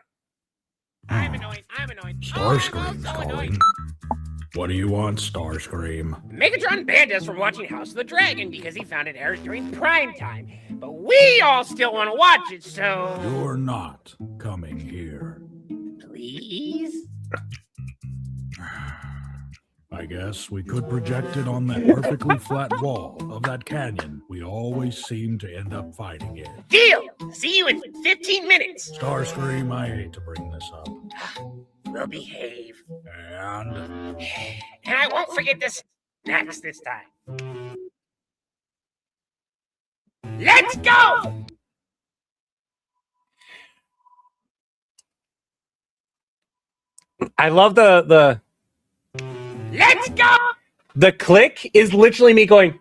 I'm annoyed. I'm annoyed. Starscream's also annoyed. calling. What do you want, Starscream? Megatron banned us from watching House of the Dragon because he found it airs during prime time. But we all still want to watch it, so. You're not coming here. Please? I guess we could project it on that perfectly flat wall of that canyon we always seem to end up fighting in. Deal! See you in 15 minutes! Starscream, I hate to bring this up. We'll behave. And And I won't forget this snacks this time. Let's go! I love the Let's go! the click is literally me going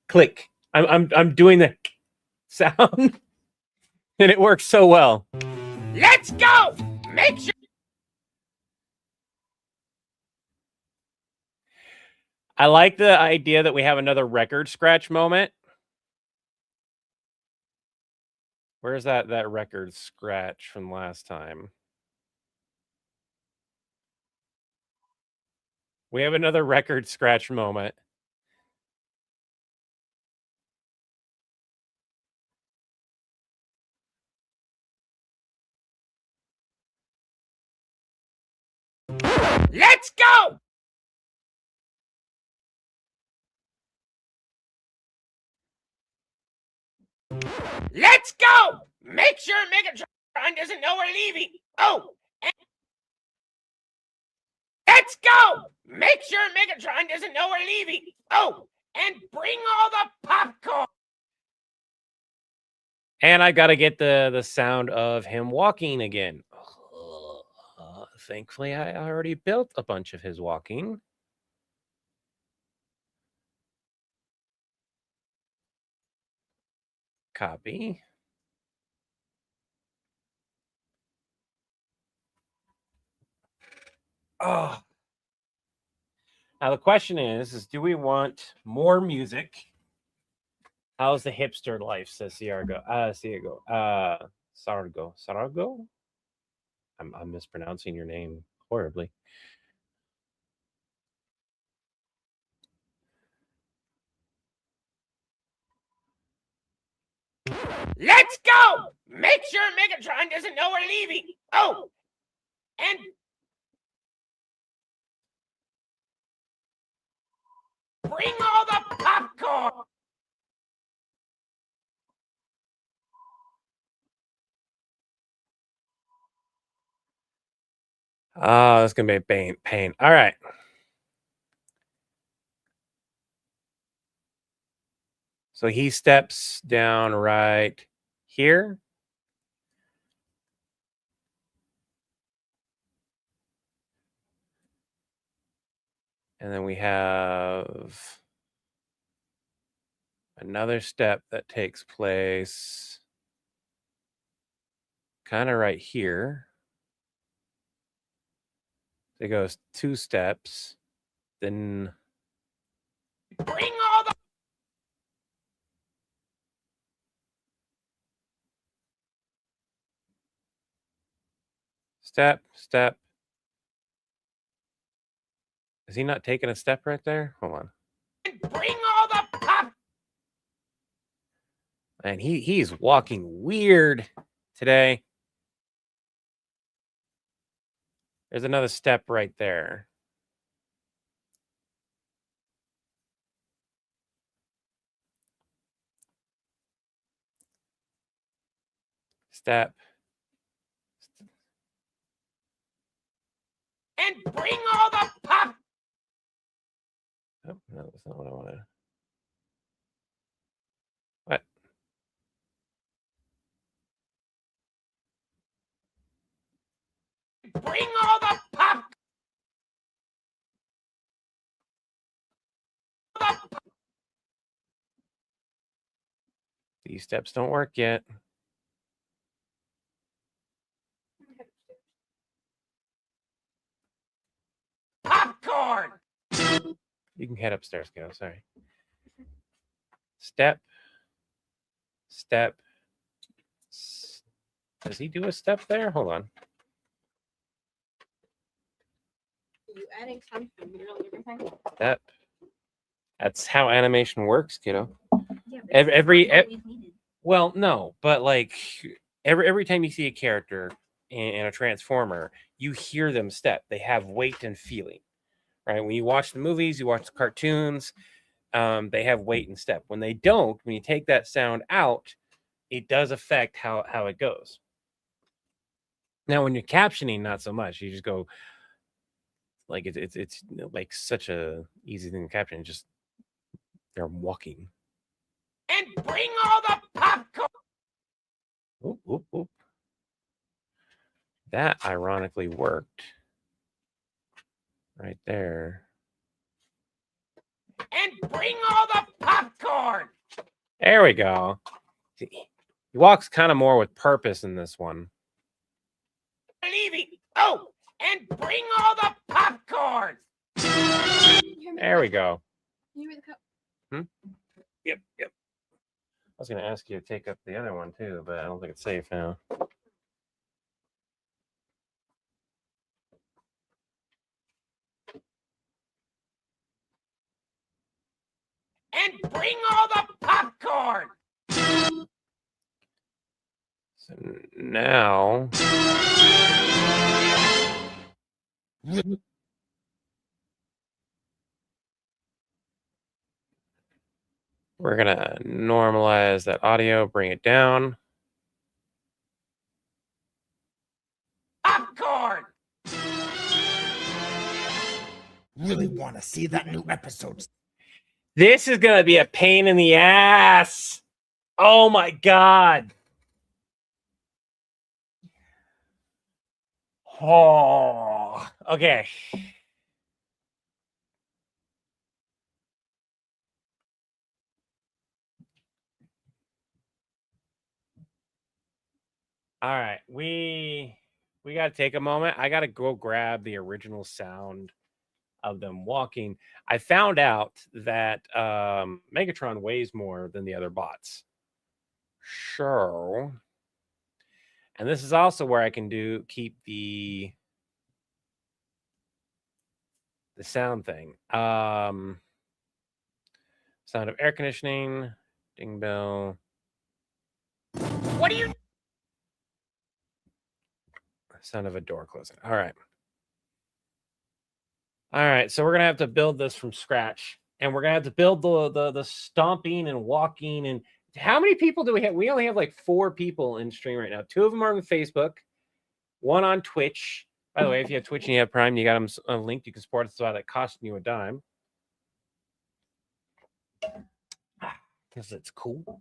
click. I'm doing the sound and it works so well. Let's go! Make sure. I like the idea that we have another record scratch moment. Where's that record scratch from last time? We have another record scratch moment. Let's go! Let's go! Make sure Megatron doesn't know we're leaving. Oh, and let's go! Make sure Megatron doesn't know we're leaving. Oh, and bring all the popcorn. And I got to get the sound of him walking again. Thankfully, I already built a bunch of his walking. Copy. Oh. Now the question is do we want more music? How's the hipster life? Says Ciargo. Sargo. Sargo? I'm mispronouncing your name horribly. Let's go! Make sure Megatron doesn't know we're leaving. Oh, and bring all the popcorn. Oh, that's gonna be a pain. All right. So he steps down right here. And then we have another step that takes place kind of right here. It goes 2 steps, then Bring all the step. Is he not taking a step right there? Hold on. bring all the pop. And he's walking weird today. There's another step right there. Step. And bring all the pop. Oh, no, that's not what I wanted. What? Bring all the pop. These steps don't work yet. Popcorn. You can head upstairs, go. Sorry. Step. Does he do a step there? Hold on. Are you adding some to the middle of everything? Step. That's how animation works, kiddo. Yeah, but Every- it's not always needed. Well, no, but like every time you see a character in a transformer, you hear them step. They have weight and feeling, right? When you watch the movies, you watch the cartoons, they have weight and step. When they don't, when you take that sound out, it does affect how it goes. Now, when you're captioning, not so much. You just go like it's like such a easy thing to caption. Just they're walking. And bring all the popcorn. Oop, oop, oop. That ironically worked right there. And bring all the popcorn. There we go. See, he walks kind of more with purpose in this one. Leaving. Oh, and bring all the popcorn. There we go. Give me the cup. Yep. I was going to ask you to take up the other one too, but I don't think it's safe now. And bring all the popcorn. So now we're going to normalize that audio, bring it down. Popcorn. Really want to see that new episode. This is going to be a pain in the ass. Oh my God. Oh, okay. All right. We we got to take a moment. I got to go grab the original sound of them walking. I found out that Megatron weighs more than the other bots. Sure. And this is also where I can keep the sound thing. Sound of air conditioning, ding bell. What are you? Sound of a door closing. All right. All right. So we're gonna have to build this from scratch, and we're gonna have to build the stomping and walking. And how many people do we have? We only have like 4 people in stream right now. 2 of them are on Facebook, 1 on Twitch. By the way, if you have Twitch and you have Prime, you got them linked. You can support us without it costing you a dime. Because it's cool.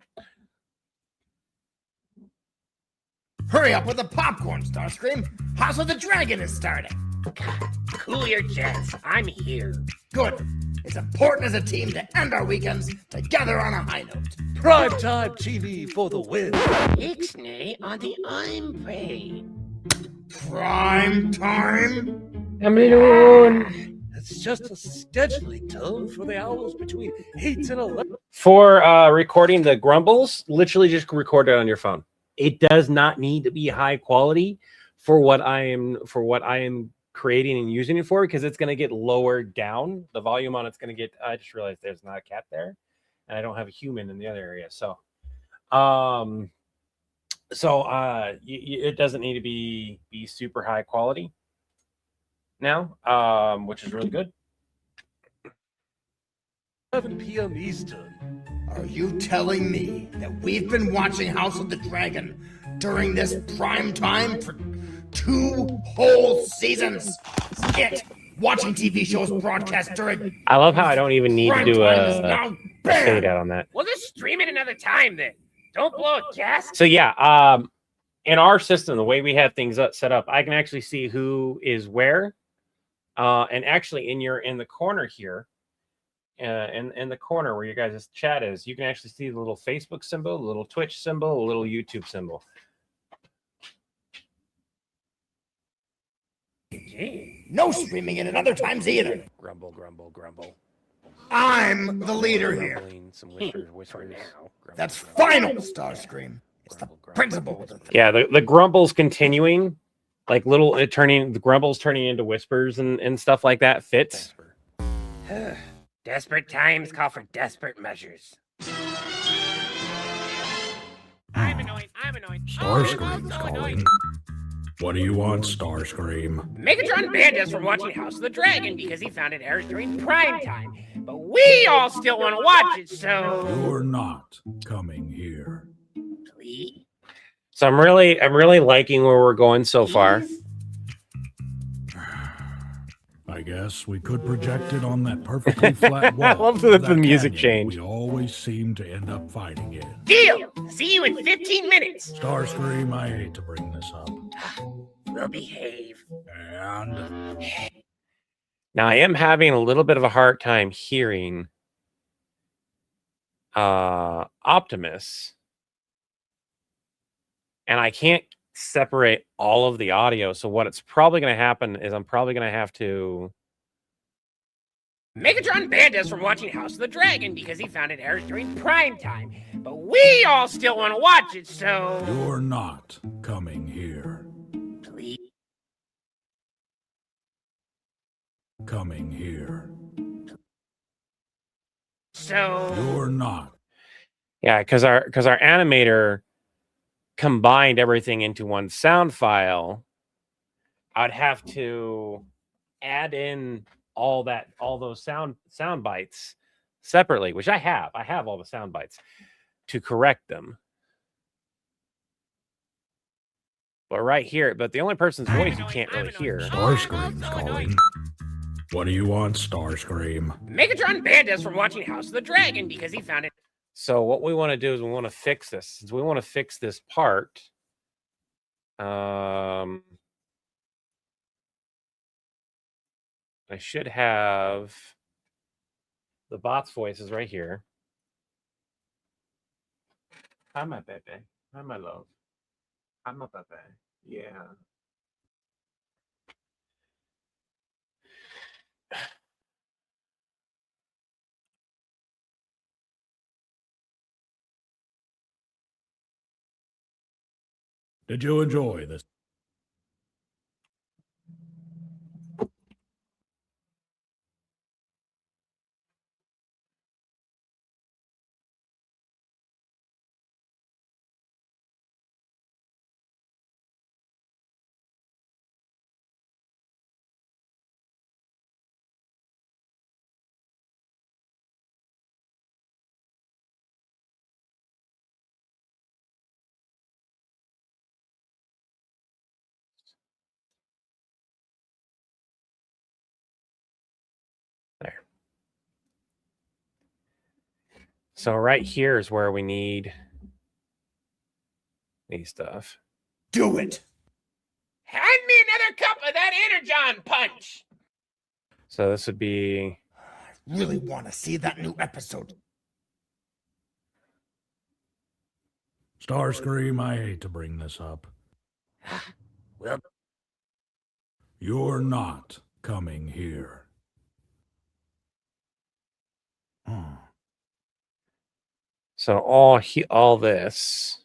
Hurry up with the popcorn, Starscream. House of the Dragon is starting. Cool your jets. I'm here. Good. It's important as a team to end our weekends together on a high note. Primetime TV for the win. Ixnay on the I'm prey. Prime time? It's just a scheduling tone for the hours between 8 and 11. For recording the grumbles, literally just record it on your phone. It does not need to be high quality for what I am creating and using it for, because it's going to get lowered down. The volume on it's going to get. I just realized there's not a cat there, and I don't have a human in the other area. So, it doesn't need to be super high quality now, which is really good. 11 p.m. Eastern. Are you telling me that we've been watching House of the Dragon during this prime time for 2 whole seasons? It watching TV shows broadcast during. I love how I don't even need to do a fade out on that. We'll just stream it another time then. Don't blow a gas. So yeah, in our system, the way we have things set up, I can actually see who is where, and actually in the corner here. In the corner where your guys' chat is, you can actually see the little Facebook symbol, the little Twitch symbol, a little YouTube symbol. No streaming it at other times either. Grumble, grumble, grumble. I'm the leader here. Grumbling, some whispers, For now. grumble, That's grumble. final, Starscream. It's the principle of the thing. Yeah, the grumbles continuing, like the grumbles turning into whispers and stuff like that fits. Desperate times call for desperate measures. I'm annoyed. I'm annoyed. Starscream's so calling. annoyed. What do you want, Starscream? Megatron banned us from watching House of the Dragon because he found it airs during prime time. But we all still want to watch it, so You're not coming here. please. So I'm really liking where we're going so far. I guess we could project it on that perfectly flat wall. I love of the that music canyon change. We always seem to end up fighting in. Deal! See you in 15 minutes. Starscream, I hate to bring this up. We'll behave. And Now I am having a little bit of a hard time hearing Optimus, and I can't separate all of the audio. So what it's probably going to happen is I'm probably going to have to. Megatron banned us from watching House of the Dragon because he found it airs during prime time. But we all still want to watch it, so you're not coming here. please. Coming here. So You're not. Yeah, because our animator combined everything into one sound file. I'd have to add in all those sound bites separately, which I have. I have all the sound bites to correct them. But right here, the only person's voice you can't really hear. Starscream's calling. What do you want, Starscream? Megatron banned us from watching House of the Dragon because he found it. So what we want to do is we want to fix this. Since we want to fix this part, I should have the bot's voices right here. Hi, my baby. Hi, my love. Hi, my baby. Yeah. Did you enjoy this? There. So right here is where we need stuff. Do it. Hand me another cup of that Energon punch. So this would be Really want to see that new episode. Starscream, I hate to bring this up. Well, You're not coming here. Hmm. so all this.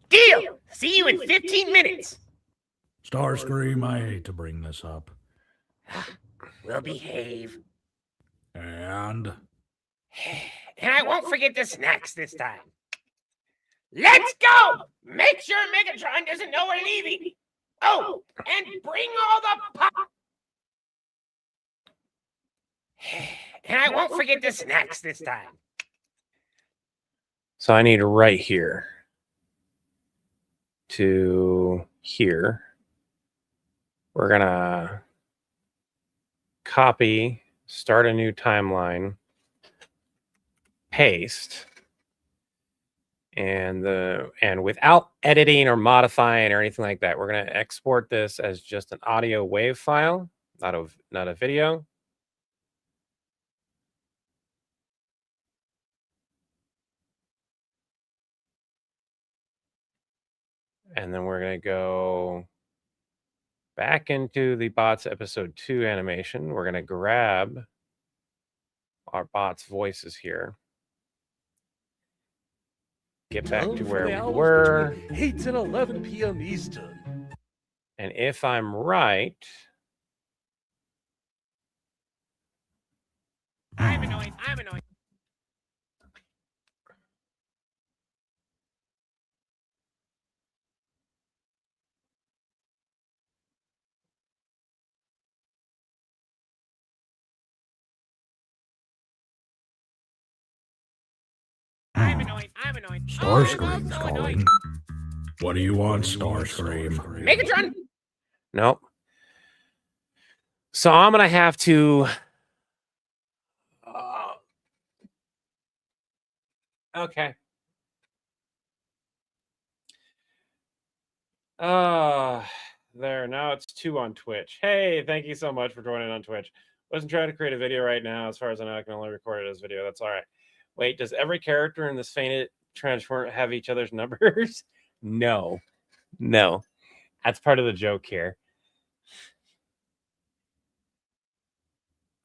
deal. See you in 15 minutes. Starscream, I hate to bring this up. We'll behave. And And I won't forget the snacks this time. Let's go! Make sure Megatron doesn't know we're leaving. Oh, and bring all the pop. And I won't forget the snacks this time. So I need right here to here. We're gonna copy, start a new timeline, paste, and without editing or modifying or anything like that, we're gonna export this as just an audio wave file, not a video. And then we're going to go back into the bots episode 2 animation. We're going to grab our bots voices here. Get back Time to for where the we hours were. between 8 and 11 p.m. Eastern. And if I'm right, I'm annoyed. I'm annoyed. I'm annoyed. I'm annoyed. Starscream's Oh, I'm also calling. annoyed. What do you want, Starscream? Megatron. nope. So I'm going to have to. Okay. There. Now it's 2 on Twitch. Hey, thank you so much for joining on Twitch. Wasn't trying to create a video right now. As far as I know, I can only record it as video. That's all right. Wait, does every character in this Fainted Transform have each other's numbers? No. That's part of the joke here.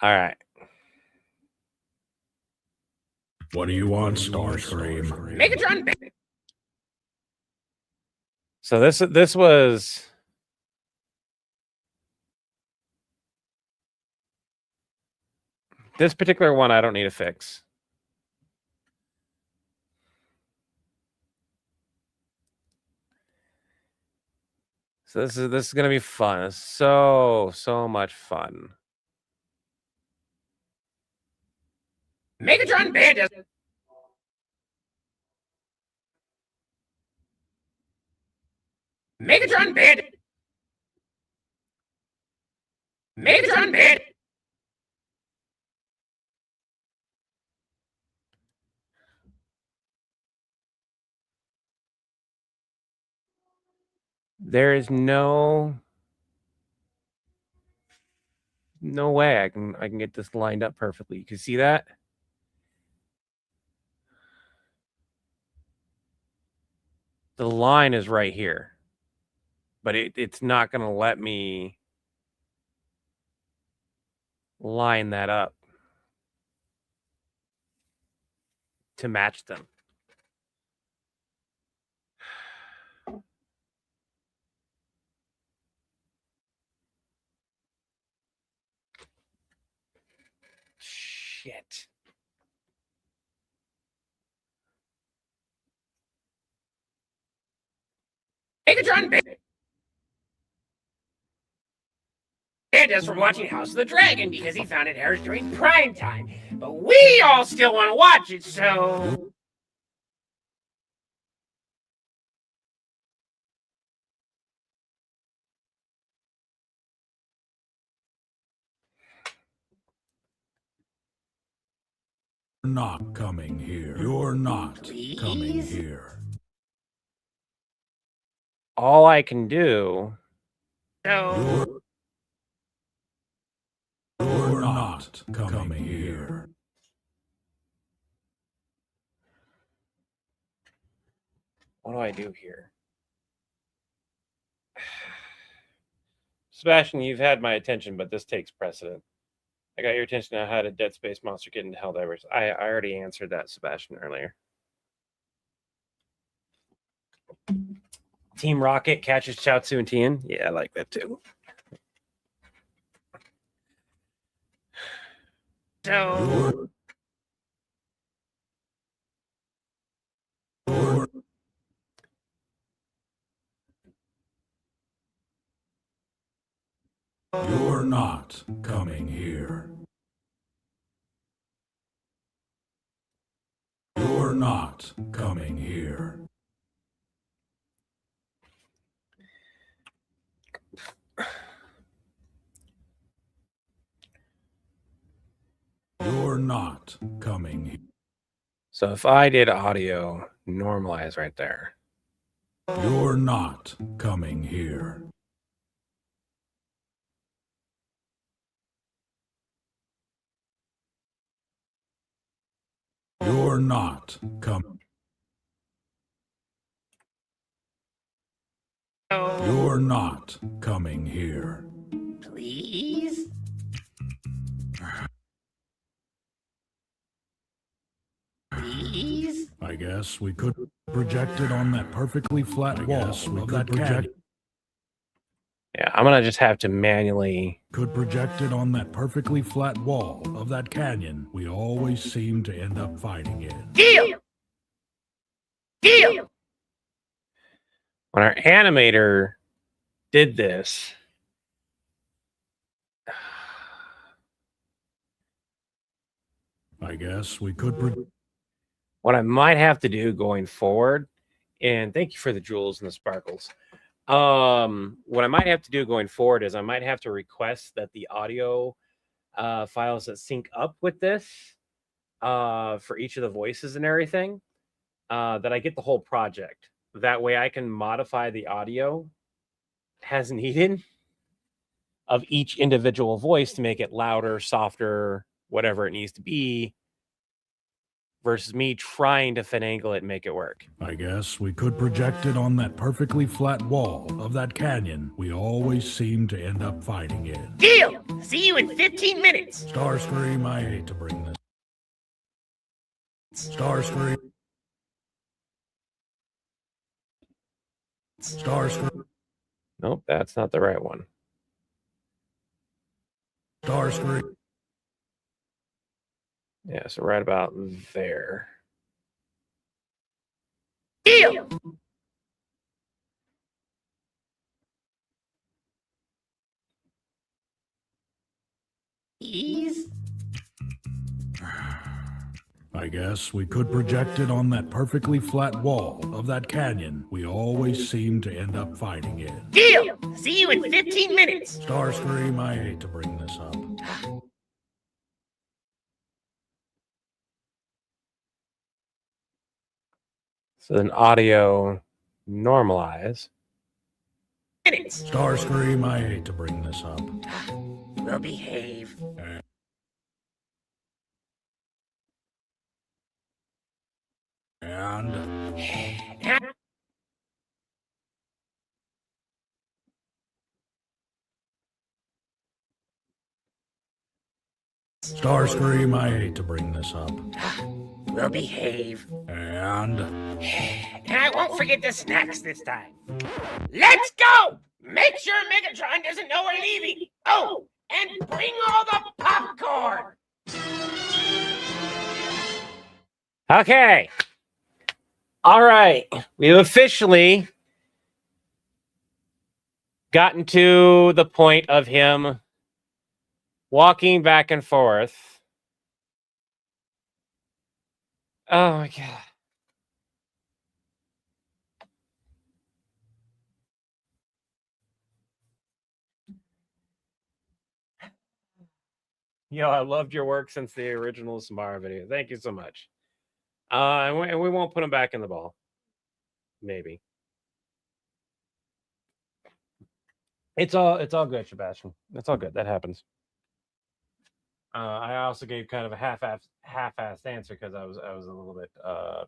All right. What do you want, Starscream? Megatron. So this was this particular one I don't need to fix. So this is gonna be fun. It's so much fun. Megatron Bandit. Megatron Bandit. Megatron Bandit. There is no way I can get this lined up perfectly. You can see that? The line is right here. But it's not going to let me line that up to match them. Megatron banned us from watching House of the Dragon because he found it airs during prime time. But we all still want to watch it, so... You're not coming here. You're not coming Please? here. All I can do. So... You're not coming here. What do I do here? Sebastian, you've had my attention, but this takes precedent. I got your attention on how did Dead Space Monster get into Helldivers. I already answered that, Sebastian, earlier. Team Rocket catches Chaozu and Tien. Yeah, I like that too. So... You're not coming here. You're not coming here. You're not coming here. So if I did audio, normalize right there. You're not coming here. You're not coming. You're not coming here. Please? Please? I guess we could project it on that perfectly flat wall of that canyon. Yeah, I'm gonna just have to manually. Could project it on that perfectly flat wall of that canyon we always seem to end up fighting in. Deal! Deal! When our animator did this, I guess we could what I might have to do going forward, and thank you for the jewels and the sparkles. What I might have to do going forward is I might have to request that the audio files that sync up with this for each of the voices and everything, that I get the whole project. That way I can modify the audio as needed of each individual voice to make it louder, softer, whatever it needs to be, versus me trying to finagle it and make it work. I guess we could project it on that perfectly flat wall of that canyon we always seem to end up fighting in. Deal! See you in 15 minutes! Starscream, I hate to bring this. Starscream. Starscream. Nope, that's not the right one. Starscream. Yeah, so right about there. Deal! Please? I guess we could project it on that perfectly flat wall of that canyon we always seem to end up fighting in. Deal! See you in 15 minutes! Starscream, I hate to bring this up. So then audio normalize. Minutes! Starscream, I hate to bring this up. We'll behave. And Starscream, I hate to bring this up. We'll behave. And I won't forget the snacks this time. Let's go! Make sure Megatron doesn't know we're leaving. Oh, and bring all the popcorn! Okay. All right. We've officially gotten to the point of him walking back and forth. Oh my god. Yo, I loved your work since the original Samara video. Thank you so much. And we won't put him back in the ball. Maybe. It's all good, Sebastian. It's all good. That happens. I also gave kind of a half-assed answer because I was a little bit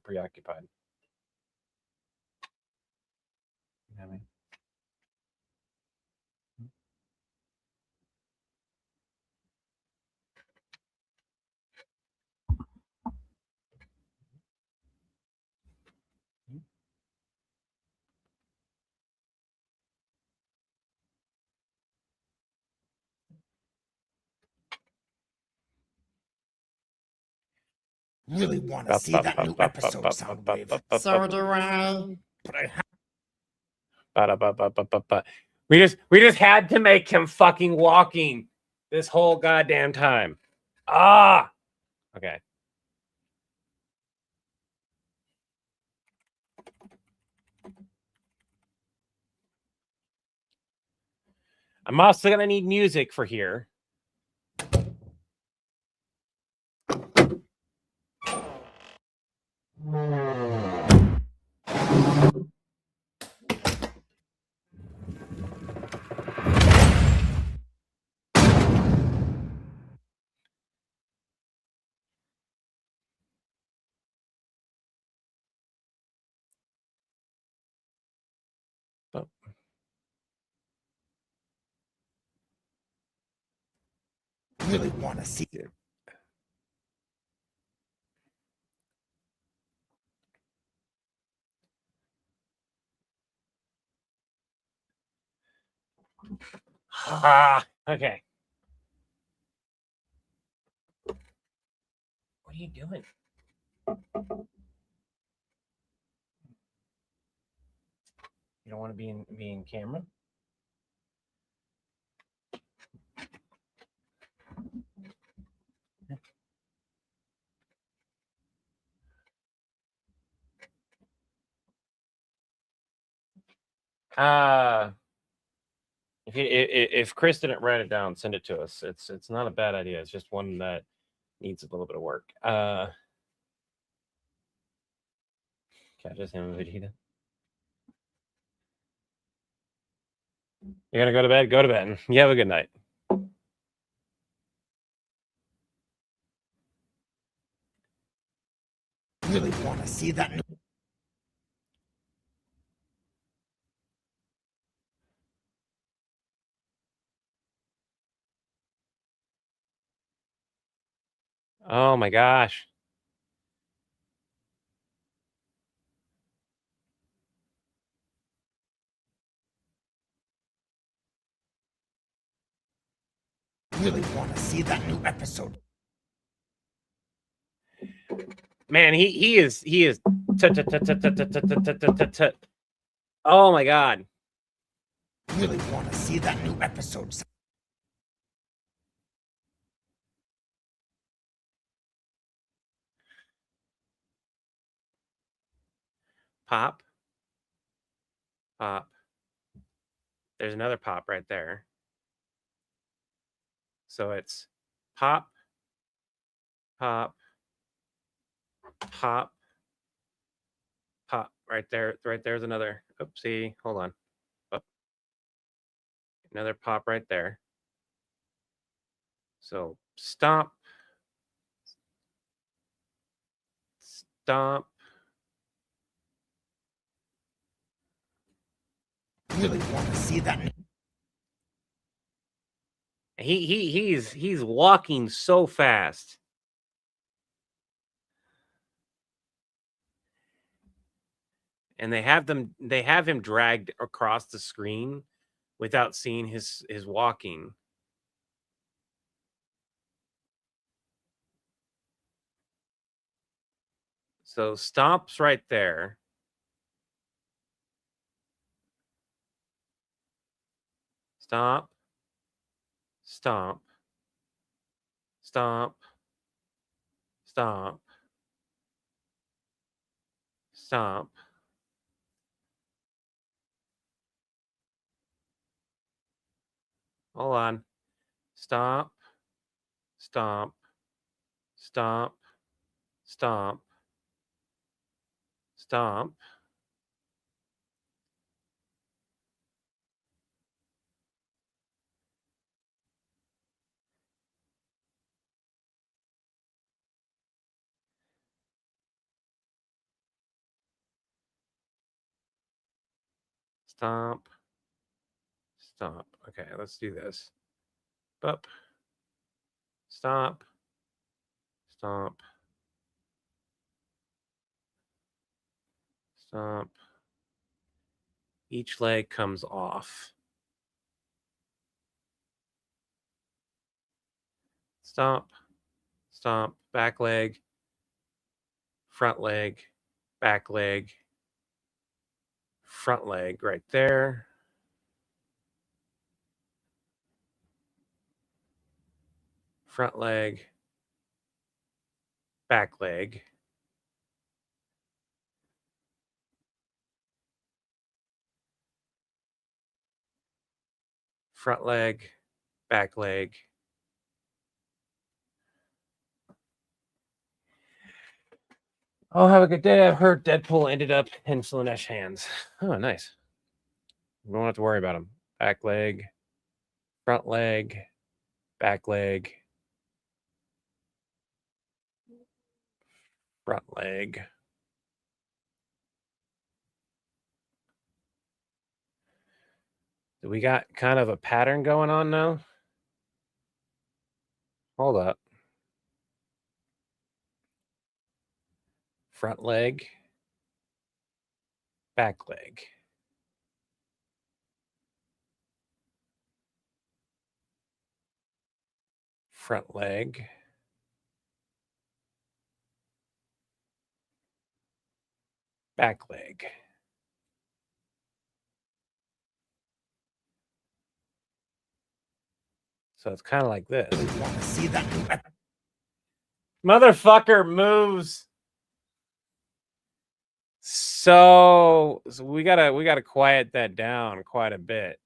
preoccupied. You know what I mean? Really want to see that new episode, Soundwave. So do I. But I Ba-da-ba-ba-ba-ba-ba. We just had to make him fucking walking this whole goddamn time. Ah, okay. I'm also gonna need music for here. really want to see it. Ah, okay. What are you doing? You don't want to be in camera? If Chris didn't write it down, send it to us. It's not a bad idea. It's just one that needs a little bit of work. Can I just have a Vegeta? You're gonna go to bed? Go to bed. You have a good night. Really want to see that new. Oh my gosh. Really want to see that new episode. Man, he is oh my god. Really want to see that new episode. Pop. Pop. There's another pop right there. So it's pop, pop, pop, pop. Right there. Right there's another. Oopsie. Hold on. Oh. Another pop right there. So stomp. Stomp. Really want to see that new. He's walking so fast. And they have him dragged across the screen without seeing his walking. So Stomp's right there. Stomp. Stomp. Stomp. Stomp. Stomp. Hold on. Stomp. Stomp. Stomp. Stomp. Stomp. Stomp. Stomp. Okay, let's do this. Up. Stomp. Stomp. Stomp. Each leg comes off. Stomp. Stomp. Back leg. Front leg. Back leg. Front leg right there. Front leg. Back leg. Front leg. Back leg. Oh, have a good day. I've heard Deadpool ended up in Slanesh hands. Oh, nice. We don't have to worry about him. Back leg, front leg, back leg, front leg. Do we got kind of a pattern going on now? Hold up. Front leg, back leg. Front leg. Back leg. So it's kind of like this. Want to see that new Motherfucker moves. So we gotta quiet that down quite a bit.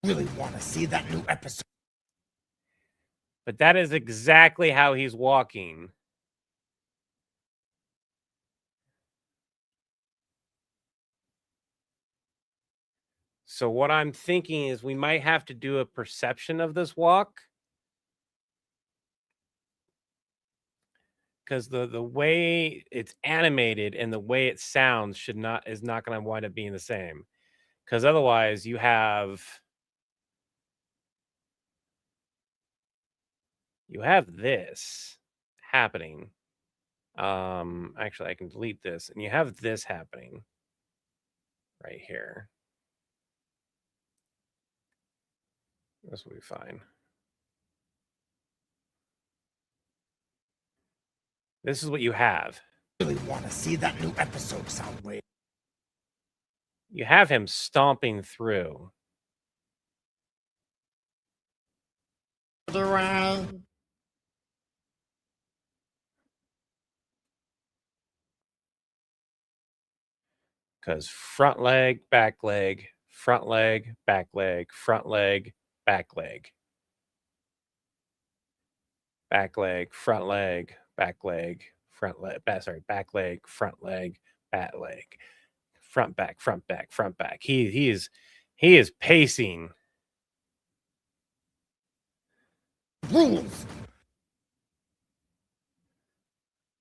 Really want to see that new episode. But that is exactly how he's walking. So what I'm thinking is we might have to do a perception of this walk. Because the way it's animated and the way it sounds is not going to wind up being the same. Because otherwise you have this happening. Actually I can delete this, and you have this happening right here. This will be fine. This is what you have. Really want to see that new episode, Soundwave. You have him stomping through. Around. Because front leg, back leg, front leg, back leg, front leg, back leg. Back leg, front leg, back leg, front leg, back leg, front leg, back leg, front back, front back, front back. He is pacing. Rules.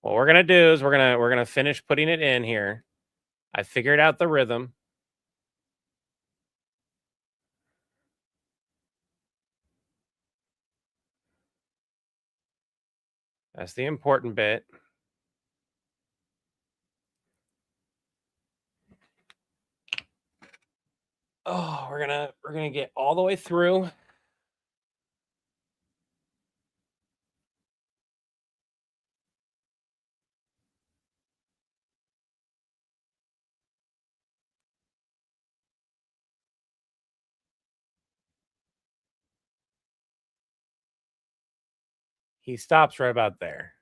What we're gonna do is we're gonna finish putting it in here. I figured out the rhythm. That's the important bit. Oh, we're gonna get all the way through. He stops right about there.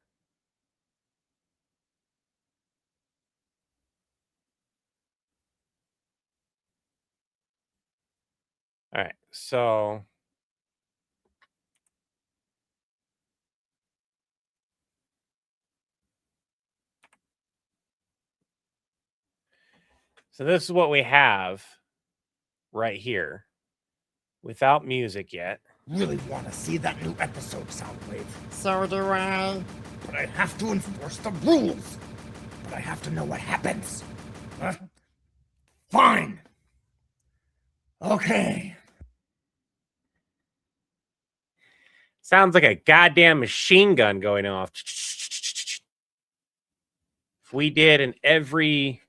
All right, so this is what we have right here without music yet. Really want to see that new episode, Soundwave. So do I. But I have to enforce the rules. But I have to know what happens. Fine. Okay. Sounds like a goddamn machine gun going off. If we did in every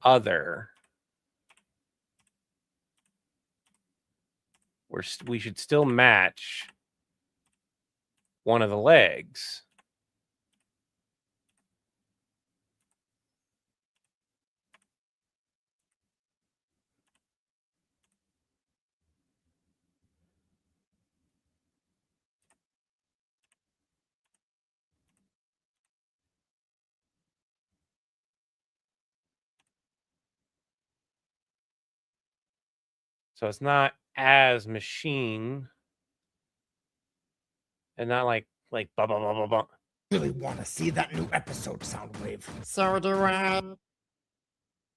other, we should still match one of the legs. So it's not as machine and not like blah blah blah blah blah. Really want to see that new episode, Soundwave. So do I.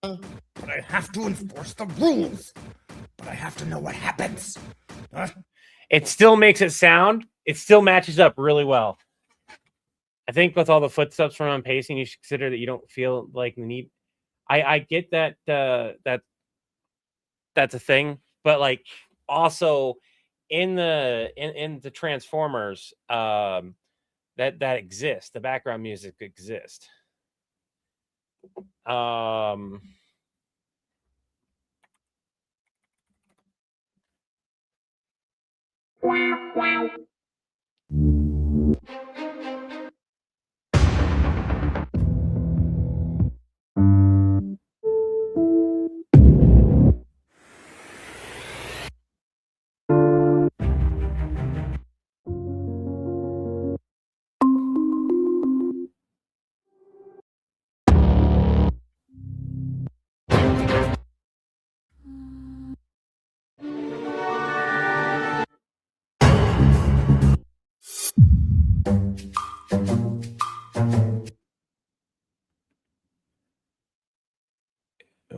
But I have to enforce the rules. But I have to know what happens. It still makes it sound. It still matches up really well. I think with all the footsteps from on pacing, you should consider that you don't feel like the need. I get that that's a thing, but like also in the Transformers, that exists. The background music exists.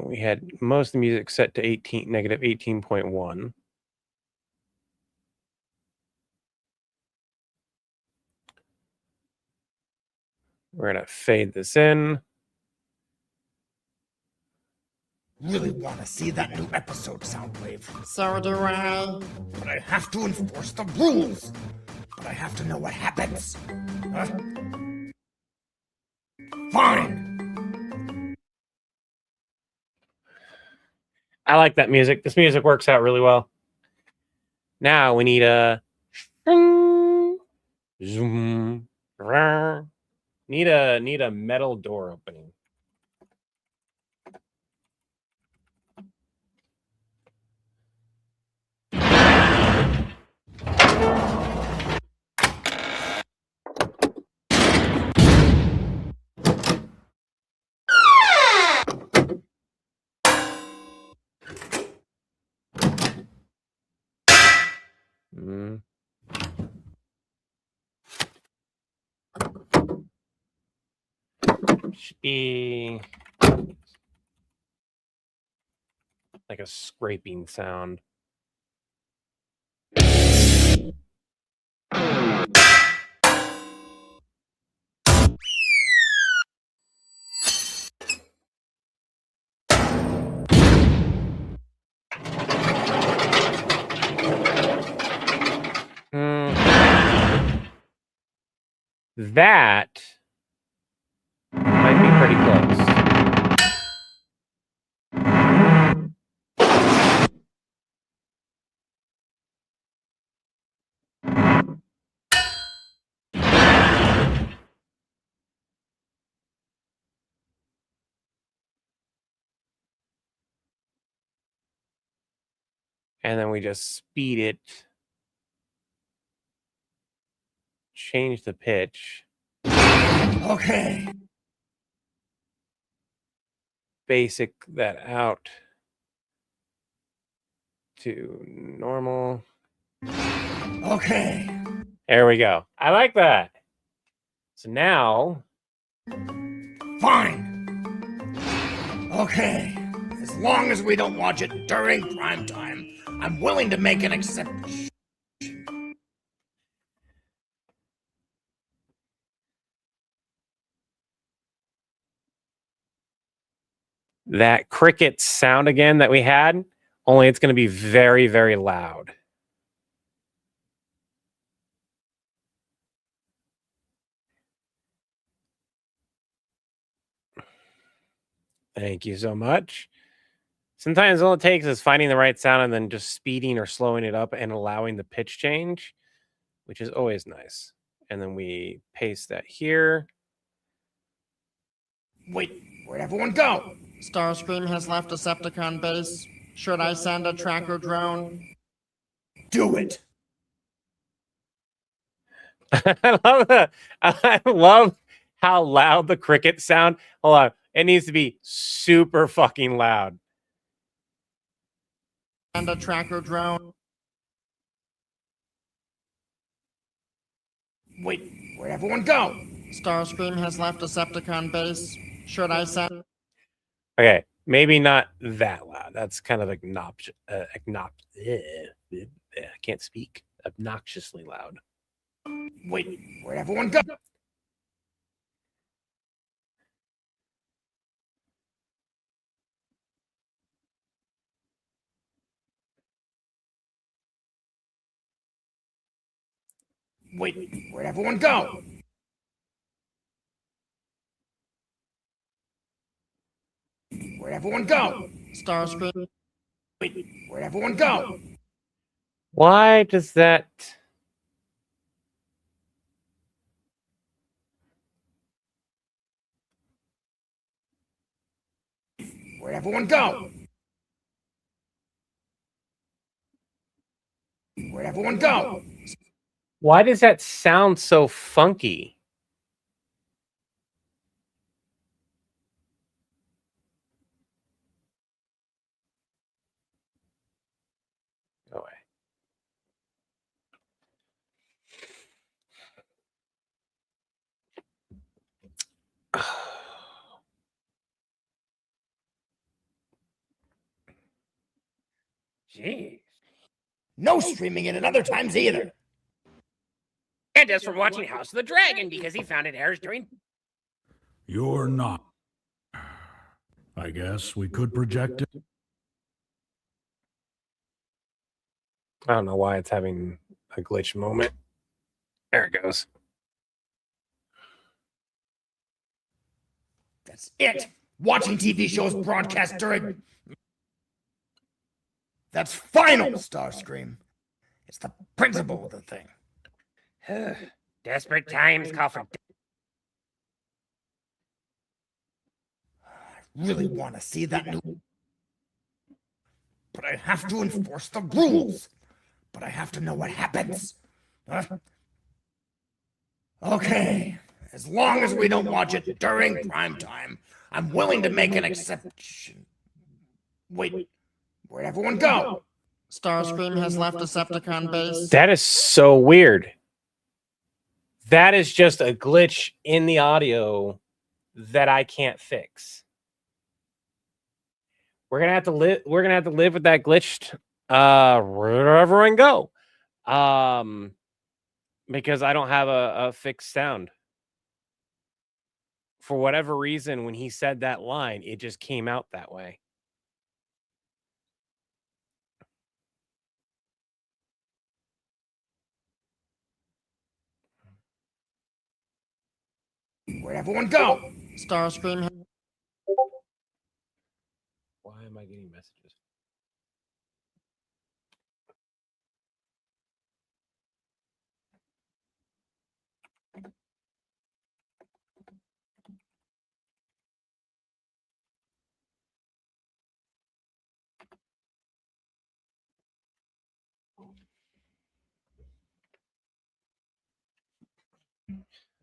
We had most of the music set to negative 18.1. We're going to fade this in. Really want to see that new episode, Soundwave. So do I. But I have to enforce the rules. But I have to know what happens. Fine. I like that music. This music works out really well. Now we need a zoom. Need a metal door opening. Should be like a scraping sound. That might be pretty close. And then we just speed it change the pitch. Okay. Basic that out to normal. Okay. There we go. I like that. So now, Fine. Okay. As long as we don't watch it during prime time, I'm willing to make an exception. that cricket sound again that we had, only it's going to be very, very loud. Thank you so much. Sometimes all it takes is finding the right sound and then just speeding or slowing it up and allowing the pitch change, which is always nice. And then we paste that here. Wait, where'd everyone go? Starscream has left Decepticon base. Should I send a tracker drone? Do it. I love that. I love how loud the cricket sound. Hold on. It needs to be super fucking loud. Send a tracker drone. Wait, where'd everyone go? Starscream has left Decepticon base. Should I send? Okay, maybe not that loud. That's kind of I can't speak. Obnoxiously loud. Wait, where'd everyone go? Wait, where'd everyone go? Where'd everyone go? Starscream. Wait, where'd everyone go? Why does that? Where'd everyone go? Where'd everyone go? Why does that sound so funky? Go away. Jeez. No streaming it at other times either. And us from watching House of the Dragon because he found it airs during. You're not. I guess we could project it. I don't know why it's having a glitch moment. There it goes. That's it. Watching TV shows broadcast during. That's final, Starscream. It's the principle of the thing. Desperate times call for. I really want to see that new. But I have to enforce the rules. But I have to know what happens. Okay. As long as we don't watch it during prime time, I'm willing to make an exception. Wait, where'd everyone go? Starscream has left Decepticon base. That is so weird. That is just a glitch in the audio that I can't fix. We're gonna have to live. We're gonna have to live with that glitch wherever everyone go. Because I don't have a fixed sound. For whatever reason, when he said that line, it just came out that way. Where'd everyone go? Starscream. Why am I getting messages?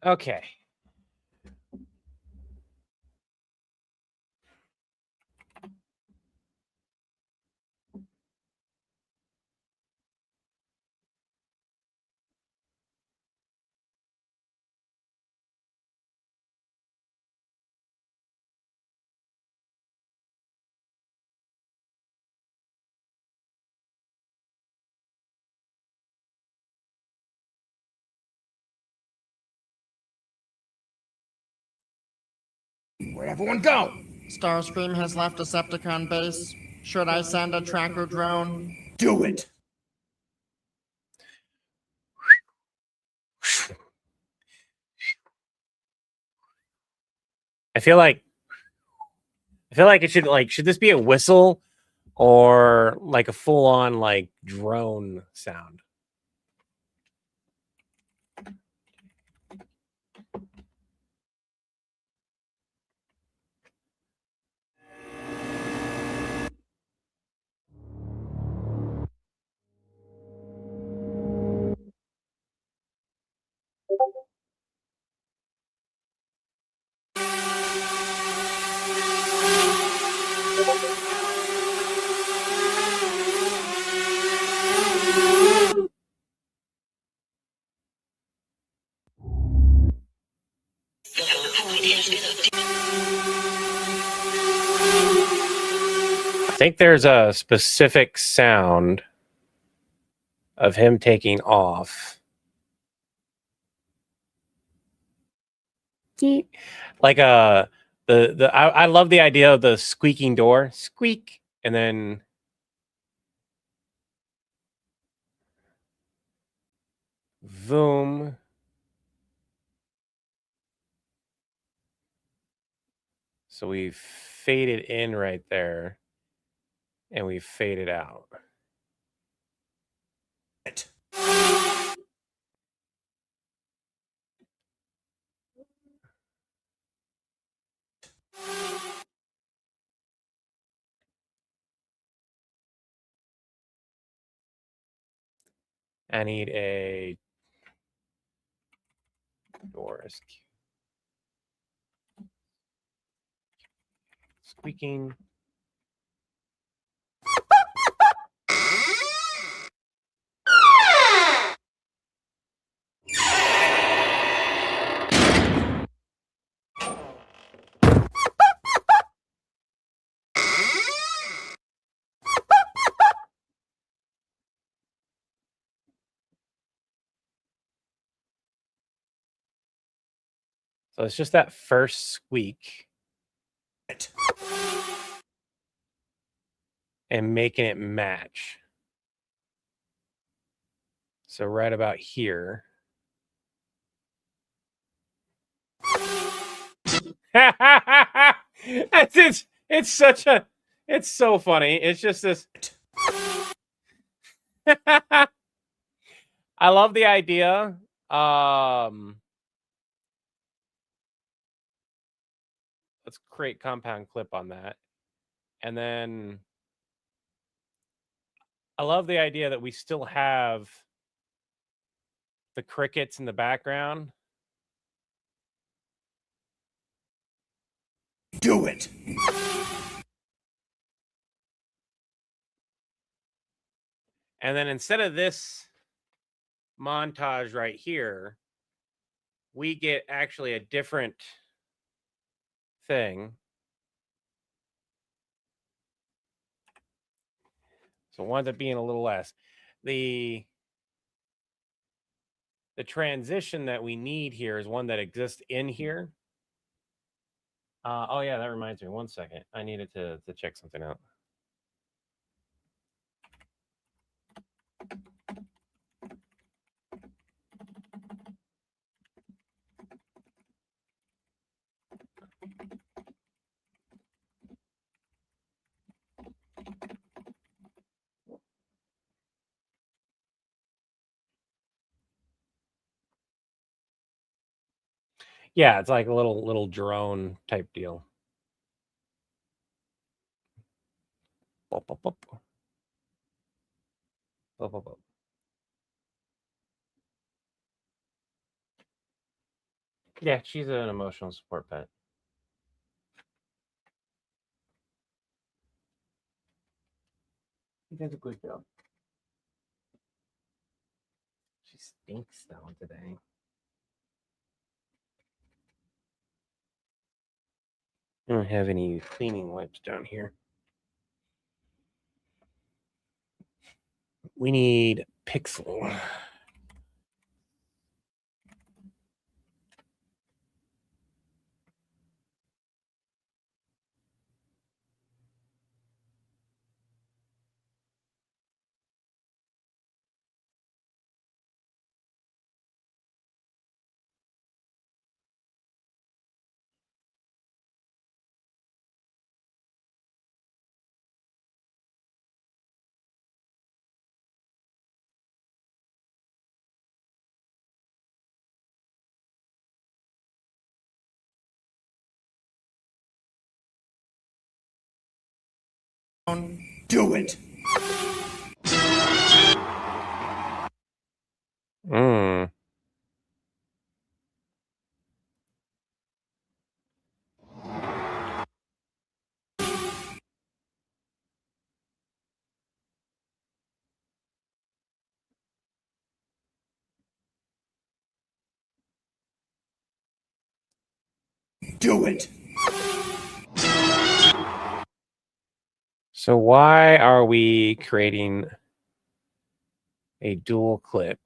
Okay. Where'd everyone go? Starscream has left Decepticon base. Should I send a tracker drone? Do it. I feel like it should this be a whistle or like a full on like drone sound? I think there's a specific sound of him taking off. Like I love the idea of the squeaking door. Squeak. And then boom. So we fade it in right there. And we fade it out. I need a doors. Squeaking. So it's just that first squeak and making it match. So right about here. It's so funny. It's just this. I love the idea. Let's create compound clip on that. And then I love the idea that we still have the crickets in the background. Do it. And then instead of this montage right here, we get actually a different thing. So it winds up being a little less. The transition that we need here is one that exists in here. Oh yeah, that reminds me. 1 second. I needed to check something out. Yeah, it's like a little drone type deal. Bop, bop, bop. Bop, bop, bop. Yeah, she's an emotional support pet. She does a good job. She stinks though today. I don't have any cleaning wipes down here. We need Pixel. Do it. Mm. Do it. So why are we creating a dual clip?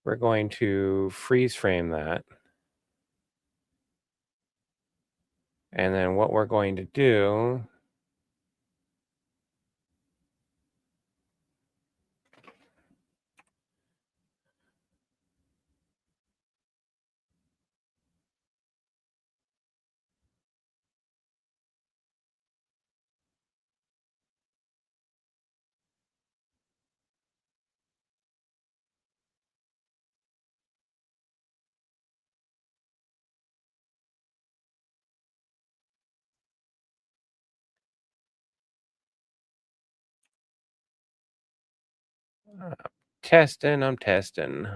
We're going to freeze frame that. And then what we're going to do I'm testing.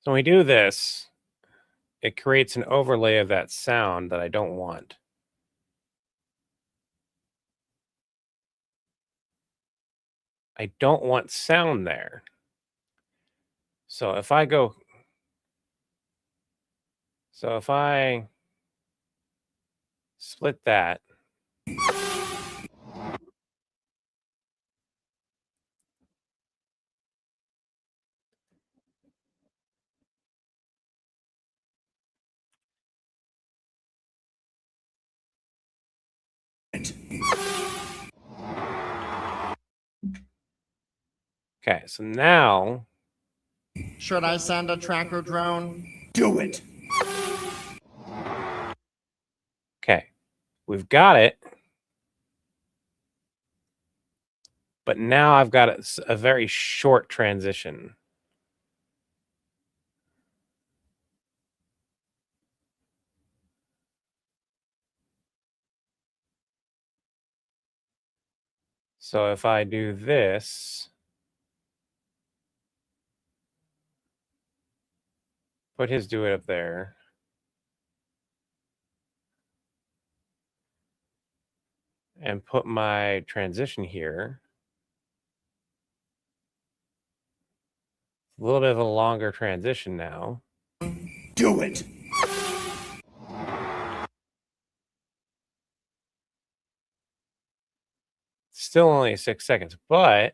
So when we do this, it creates an overlay of that sound that I don't want. I don't want sound there. So if I split that, okay, so now Should I send a tracker drone? Do it. okay, we've got it. But now I've got a very short transition. So if I do this, put his do it up there. And put my transition here. A little bit of a longer transition now. Do it. still only 6 seconds, but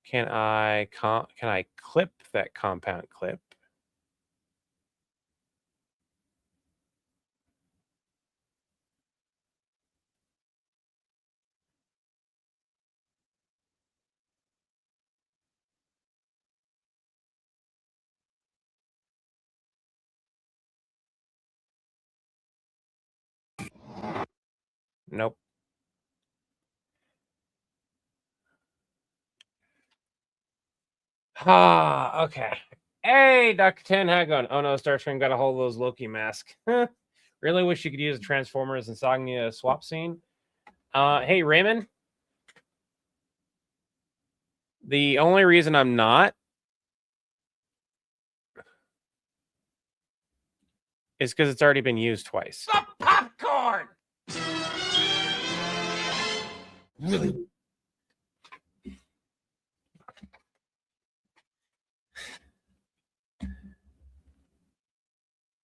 can I clip that compound clip? Nope. Okay. Hey, Dr. 10, how you going? Oh no, Starscream got a hold of those Loki masks. Really wish you could use the Transformers and Sagnia swap scene. Hey, Raymond. The only reason I'm not is because it's already been used twice. The popcorn! Really?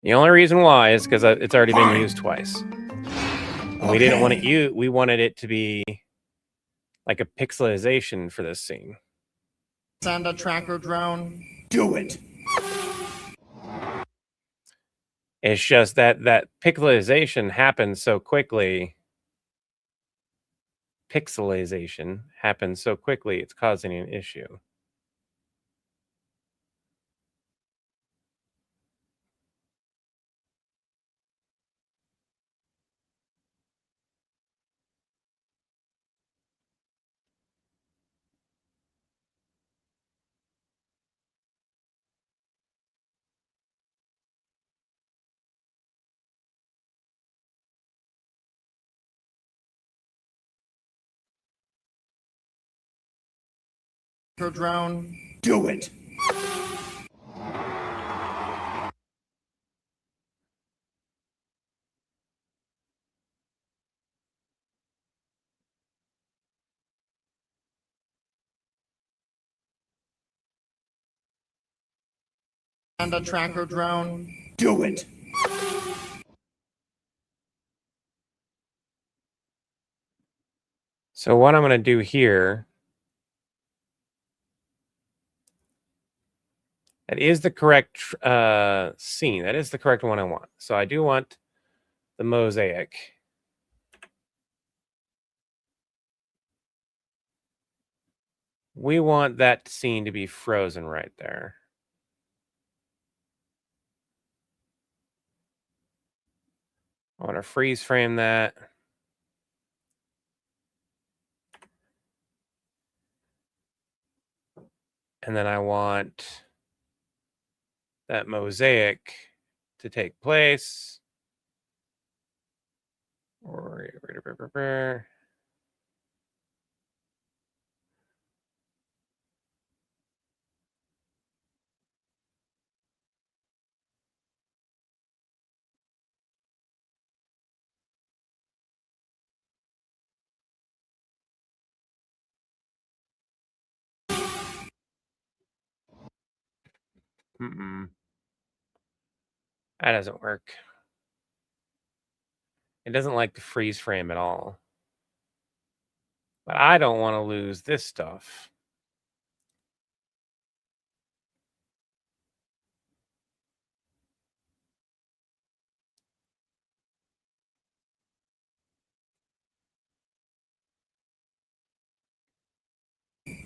The only reason why is because it's already been used twice. And we didn't want it. We wanted it to be like a pixelization for this scene. Send a tracker drone. Do it. It's just that pixelization happens so quickly. Pixelization happens so quickly, it's causing an issue. Drone. Do it. And a tracker drone. Do it. So what I'm going to do here, that is the correct scene. That is the correct one I want. So I do want the mosaic. We want that scene to be frozen right there. I want to freeze frame that. And then I want that mosaic to take place. That doesn't work. It doesn't like the freeze frame at all. But I don't want to lose this stuff.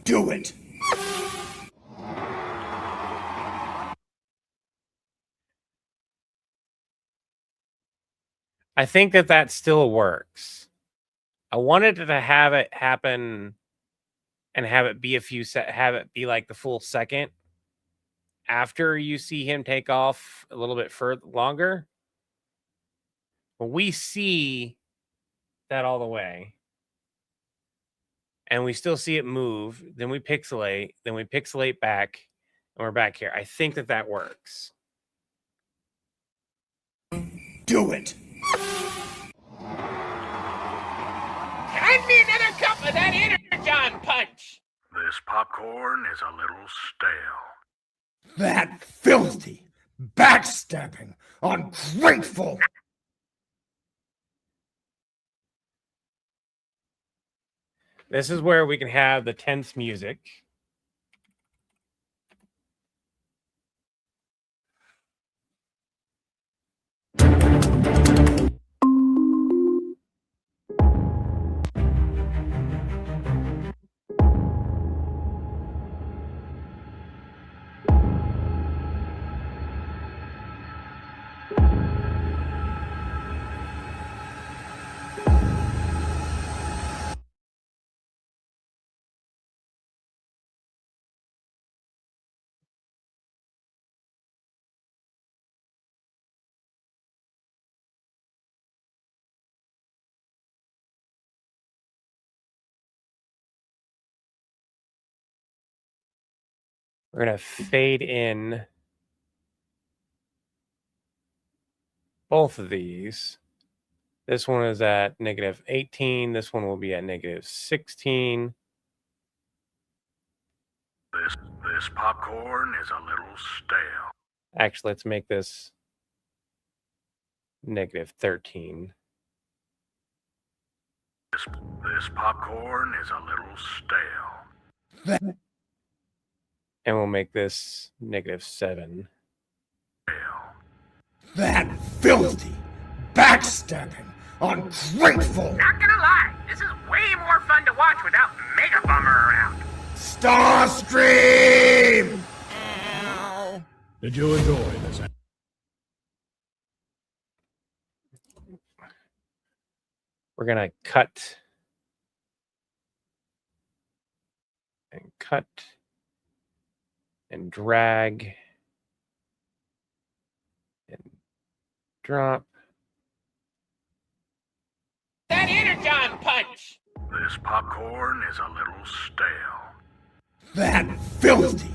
Do it. I think that still works. I wanted to have it happen and have it be have it be like the full second after you see him take off a little bit further longer. But we see that all the way. And we still see it move, then we pixelate back, and we're back here. I think that works. Do it. Hand me another cup of that Energon punch. This popcorn is a little stale. That filthy, backstabbing, ungrateful. This is where we can have the tense music. We're going to fade in both of these. This one is at -18. This one will be at -16. This popcorn is a little stale. Actually, let's make this -13. This popcorn is a little stale. And we'll make this -7. That filthy, backstabbing, ungrateful. Not gonna lie, this is way more fun to watch without Mega Bummer around. Starscream! Did you enjoy this? We're going to cut and cut and drag and drop. That Energon punch! This popcorn is a little stale. That filthy,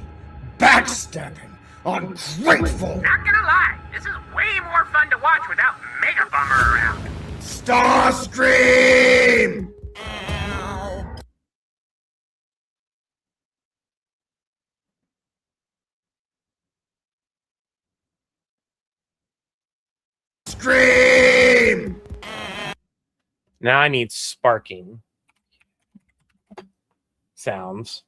backstabbing, ungrateful. Not gonna lie, this is way more fun to watch without Mega Bummer around. Starscream! Scream! Now I need sparking sounds.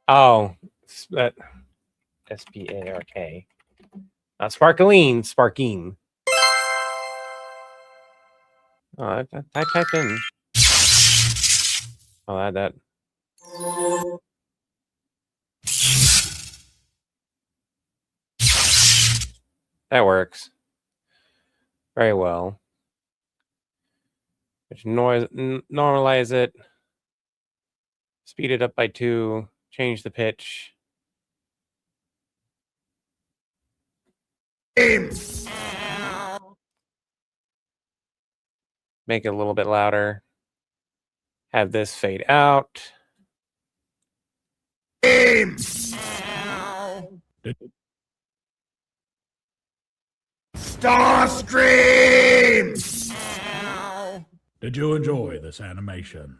Oh, that SPARK. Not sparkling, sparking. Oh, I typed in. I'll add that. That works very well. Which normalize it, speed it up by 2, change the pitch. Make it a little bit louder. Have this fade out. Starscream! Did you enjoy this animation?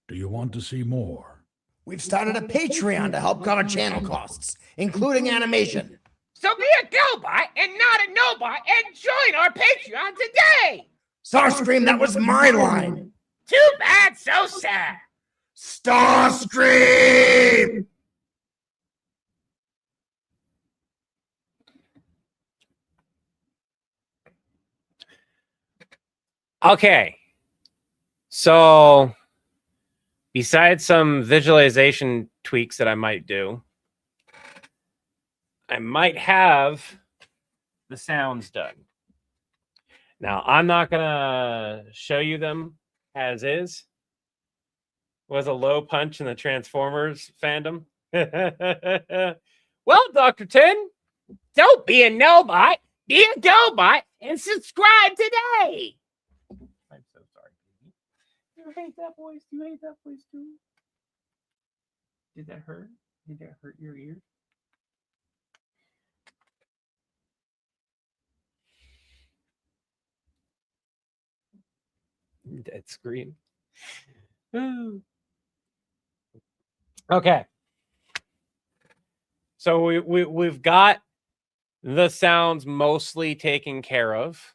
Do you want to see more? We've started a Patreon to help cover channel costs, including animation. So be a GoBot and not a NoBot and join our Patreon today! Starscream, that was my line. Too bad, so sad. Starscream! Okay. So, besides some visualization tweaks that I might do, I might have the sounds done. Now, I'm not going to show you them as is. Was a low punch in the Transformers fandom. Well, Dr. Tin, Don't be a NoBot, be a GoBot and subscribe today! I'm so sorry, baby. You hate that voice? You hate that voice too? Did that hurt? Did that hurt your ears? Dead screen. Ooh. Okay. So we've got the sounds mostly taken care of.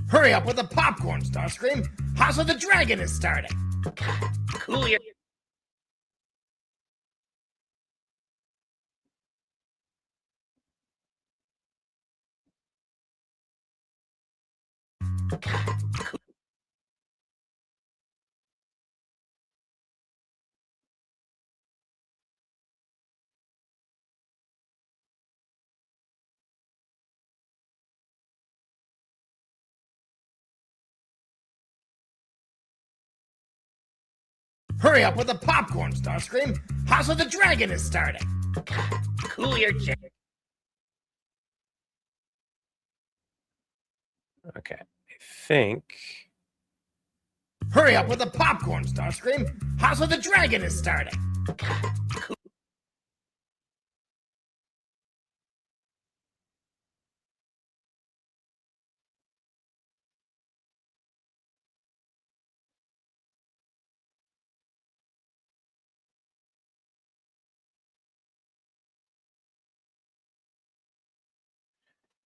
Hurry up with the popcorn, Starscream. House of the Dragon is starting. Cool your Hurry up with the popcorn, Starscream. House of the Dragon is starting. cool your jets. Okay. I think. Hurry up with the popcorn, Starscream. House of the Dragon is starting.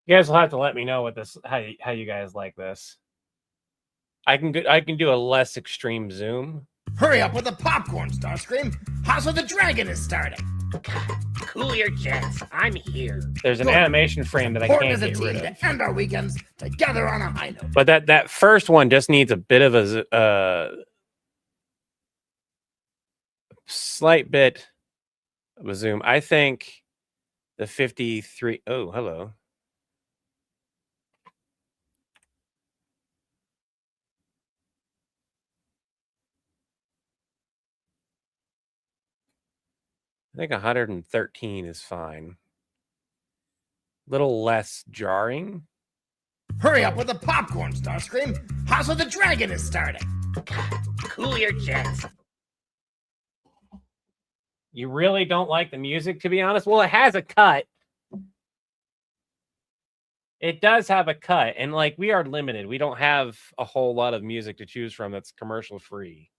You guys will have to let me know what this how you guys like this. I can do a less extreme zoom. Hurry up with the popcorn, Starscream. House of the Dragon is starting. Cool your jets. I'm here. There's an Good. animation frame that I Important can't as a get rid team of. to end our weekends together on a high note. But that first one just needs a bit of a slight bit of a zoom. I think the 53. Oh, hello. I think 113 is fine. Little less jarring. Hurry up with the popcorn, Starscream. House of the Dragon is starting. Cool your jets. You really don't like the music, to be honest? Well, it has a cut. It does have a cut, and like we are limited. We don't have a whole lot of music to choose from that's commercial free.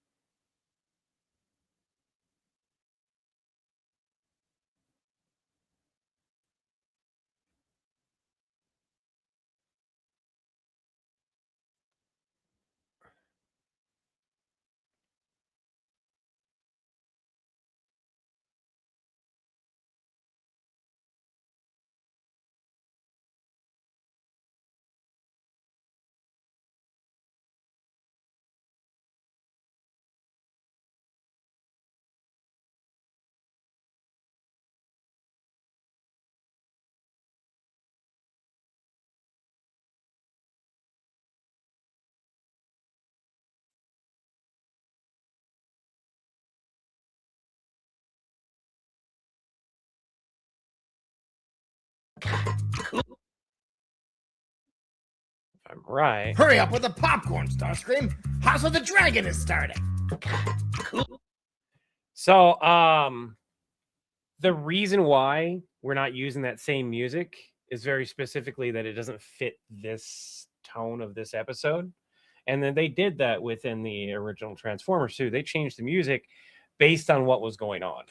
If I'm right. Hurry up with the popcorn, Starscream. House of the Dragon is starting. So, the reason why we're not using that same music is very specifically that it doesn't fit this tone of this episode. And then they did that within the original Transformers too. They changed the music based on what was going on.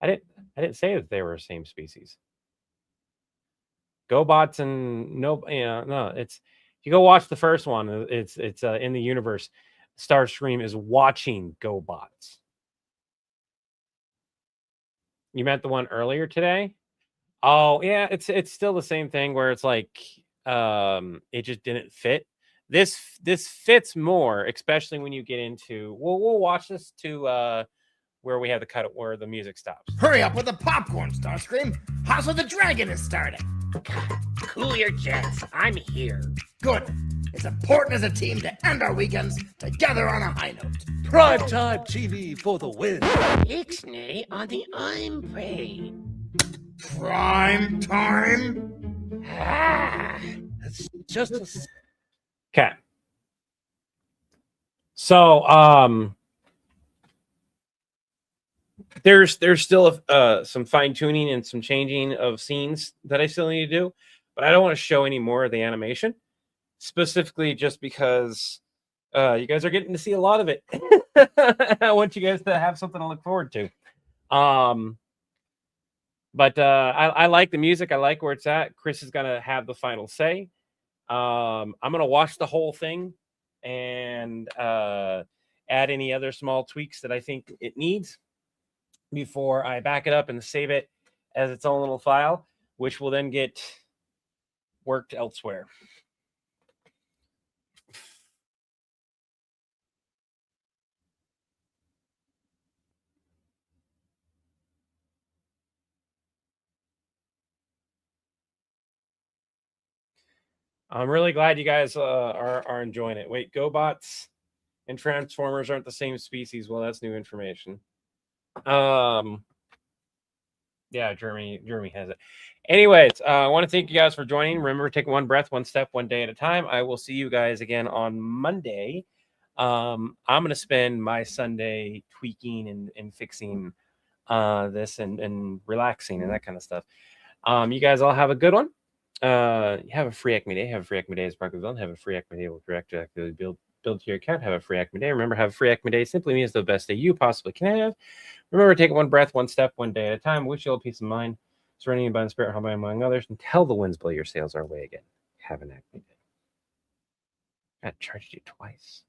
I didn't say that they were the same species. GoBots and no, it's you go watch the first one. It's in the universe. Starscream is watching GoBots. You meant the one earlier today? Oh yeah, it's still the same thing where it's like it just didn't fit. this fits more, especially when you get into. We'll watch this to where we have the cut where the music stops. Hurry up with the popcorn, Starscream. House of the Dragon is starting. Cool your jets. I'm here. Good. It's important as a team to end our weekends together on a high note. Primetime TV for the win. Ixnay on the I'm paid. Prime time. Ah. It's just a Okay. So there's still some fine tuning and some changing of scenes that I still need to do, but I don't want to show any more of the animation, specifically just because you guys are getting to see a lot of it. I want you guys to have something to look forward to. But I like the music. I like where it's at. Chris is gonna have the final say. I'm gonna watch the whole thing and add any other small tweaks that I think it needs before I back it up and save it as its own little file, which will then get worked elsewhere. I'm really glad you guys are enjoying it. Wait, GoBots and Transformers aren't the same species. Well, that's new information. Yeah, Jeremy has it. Anyways, I want to thank you guys for joining. Remember, take one breath, one step, one day at a time. I will see you guys again on Monday. I'm going to spend my Sunday tweaking and fixing this and relaxing and that kind of stuff. You guys all have a good one. Have a free Acme Day. Have a free Acme Day as Parker Zone. Have a free Acme Day. Will direct actively build to your account. Have a free Acme Day. Remember, have a free Acme Day simply means the best day you possibly can have. Remember, take one breath, one step, one day at a time. Wish you all peace of mind, surrendering by the spirit, harmony among others, until the winds blow your sails our way again. Have an Acme Day. I charged you twice.